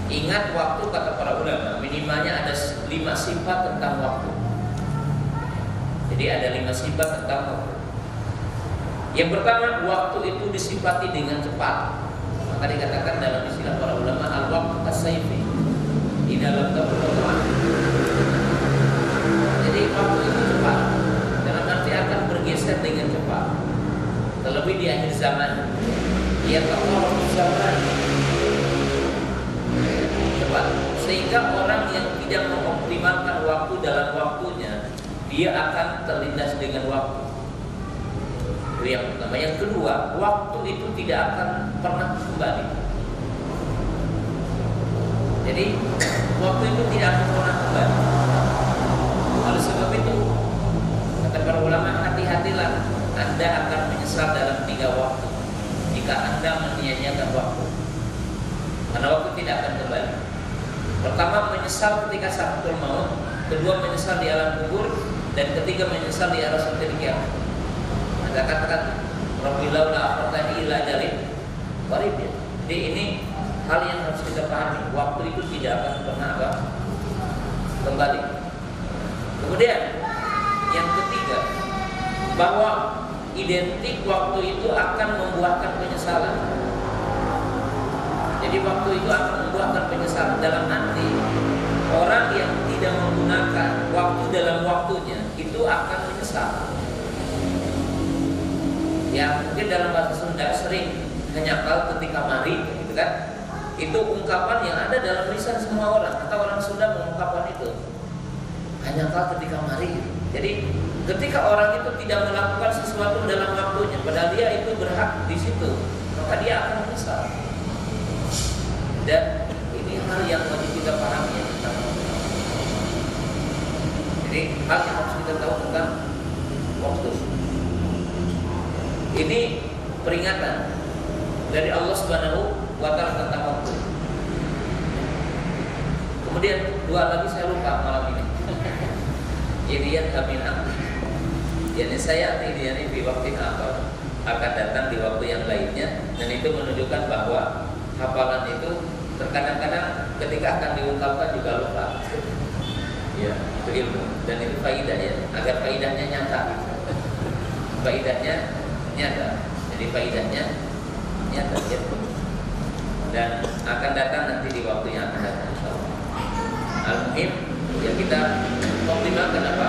ingat waktu, kata para ulama, minimalnya ada 5 sifat tentang waktu. Jadi ada 5 sifat tentang waktu. Yang pertama, waktu itu disifati dengan cepat. Maka dikatakan dalam istilah para ulama, al-waqtu as-sayfi di dalam tabur. Jadi waktu itu cepat, dalam arti akan bergeser dengan cepat. Terlebih di akhir zaman, ya kalau zaman cepat, sehingga orang yang tidak mengoptimalkan waktu dalam waktunya, dia akan terlindas dengan waktu. Itu yang pertama. Yang kedua, waktu itu tidak akan pernah kembali. Jadi waktu itu tidak akan pernah kembali. Oleh sebab itu, kata para ulama, hati-hatilah Anda akan menyesal dalam 3 waktu jika Anda menyia-nyiakan waktu. Karena waktu tidak akan kembali. Pertama, menyesal ketika sakaratul maut. Kedua, menyesal di alam kubur. Dan ketiga, menyesal di arasatil qiyamah. Anda katakan Rabbi laula akhartani ila ajalin qarib. Jadi ini hal yang harus kita pahami. Waktu itu tidak akan pernah kembali. Kemudian yang ketiga, bahwa identik waktu itu akan membuahkan penyesalan. Jadi waktu itu akan membuahkan penyesalan dalam arti orang yang tidak menggunakan waktu dalam waktunya itu akan menyesal. Ya mungkin dalam bahasa Sunda sering menyakal ketika mari, gitu kan? Itu ungkapan yang ada dalam lisan semua orang. Atau orang Sunda mengungkapkan itu menyakal ketika mari. Jadi ketika orang itu tidak melakukan sesuatu dalam waktunya, padahal dia itu berhak di situ, maka dia akan menyesal. Dan ini hal yang wajib kita pahami tentang waktu. Jadi hal yang harus kita tahu tentang waktu. Ini peringatan dari Allah Subhanahu wa Ta'ala tentang waktu. Kemudian dua lagi saya lupa malam ini. Irian Kamina. Yani saya ini di waktu apa akan datang di waktu yang lainnya, dan itu menunjukkan bahwa hafalan itu terkadang-kadang ketika akan diungkapkan juga lupa. Ya, itu ilmu dan itu faidah ya, agar faidahnya nyata. Faidahnya nyata. Jadi faidahnya nyata ya. Dan akan datang nanti di waktu yang akan datang insyaallah. Al-muhim ya kita optimalkan apa?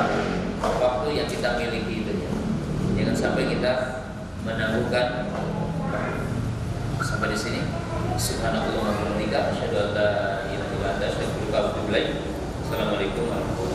Waktu yang kita miliki itu ya. Jangan sampai kita menangguhkan. Sampai di sini. Subhanallah wa bihamdihi, asyhadu an la ilaha illa anta, astaghfiruka wa atubu ilaik. Assalamualaikum warahmatullahi wabarakatuh.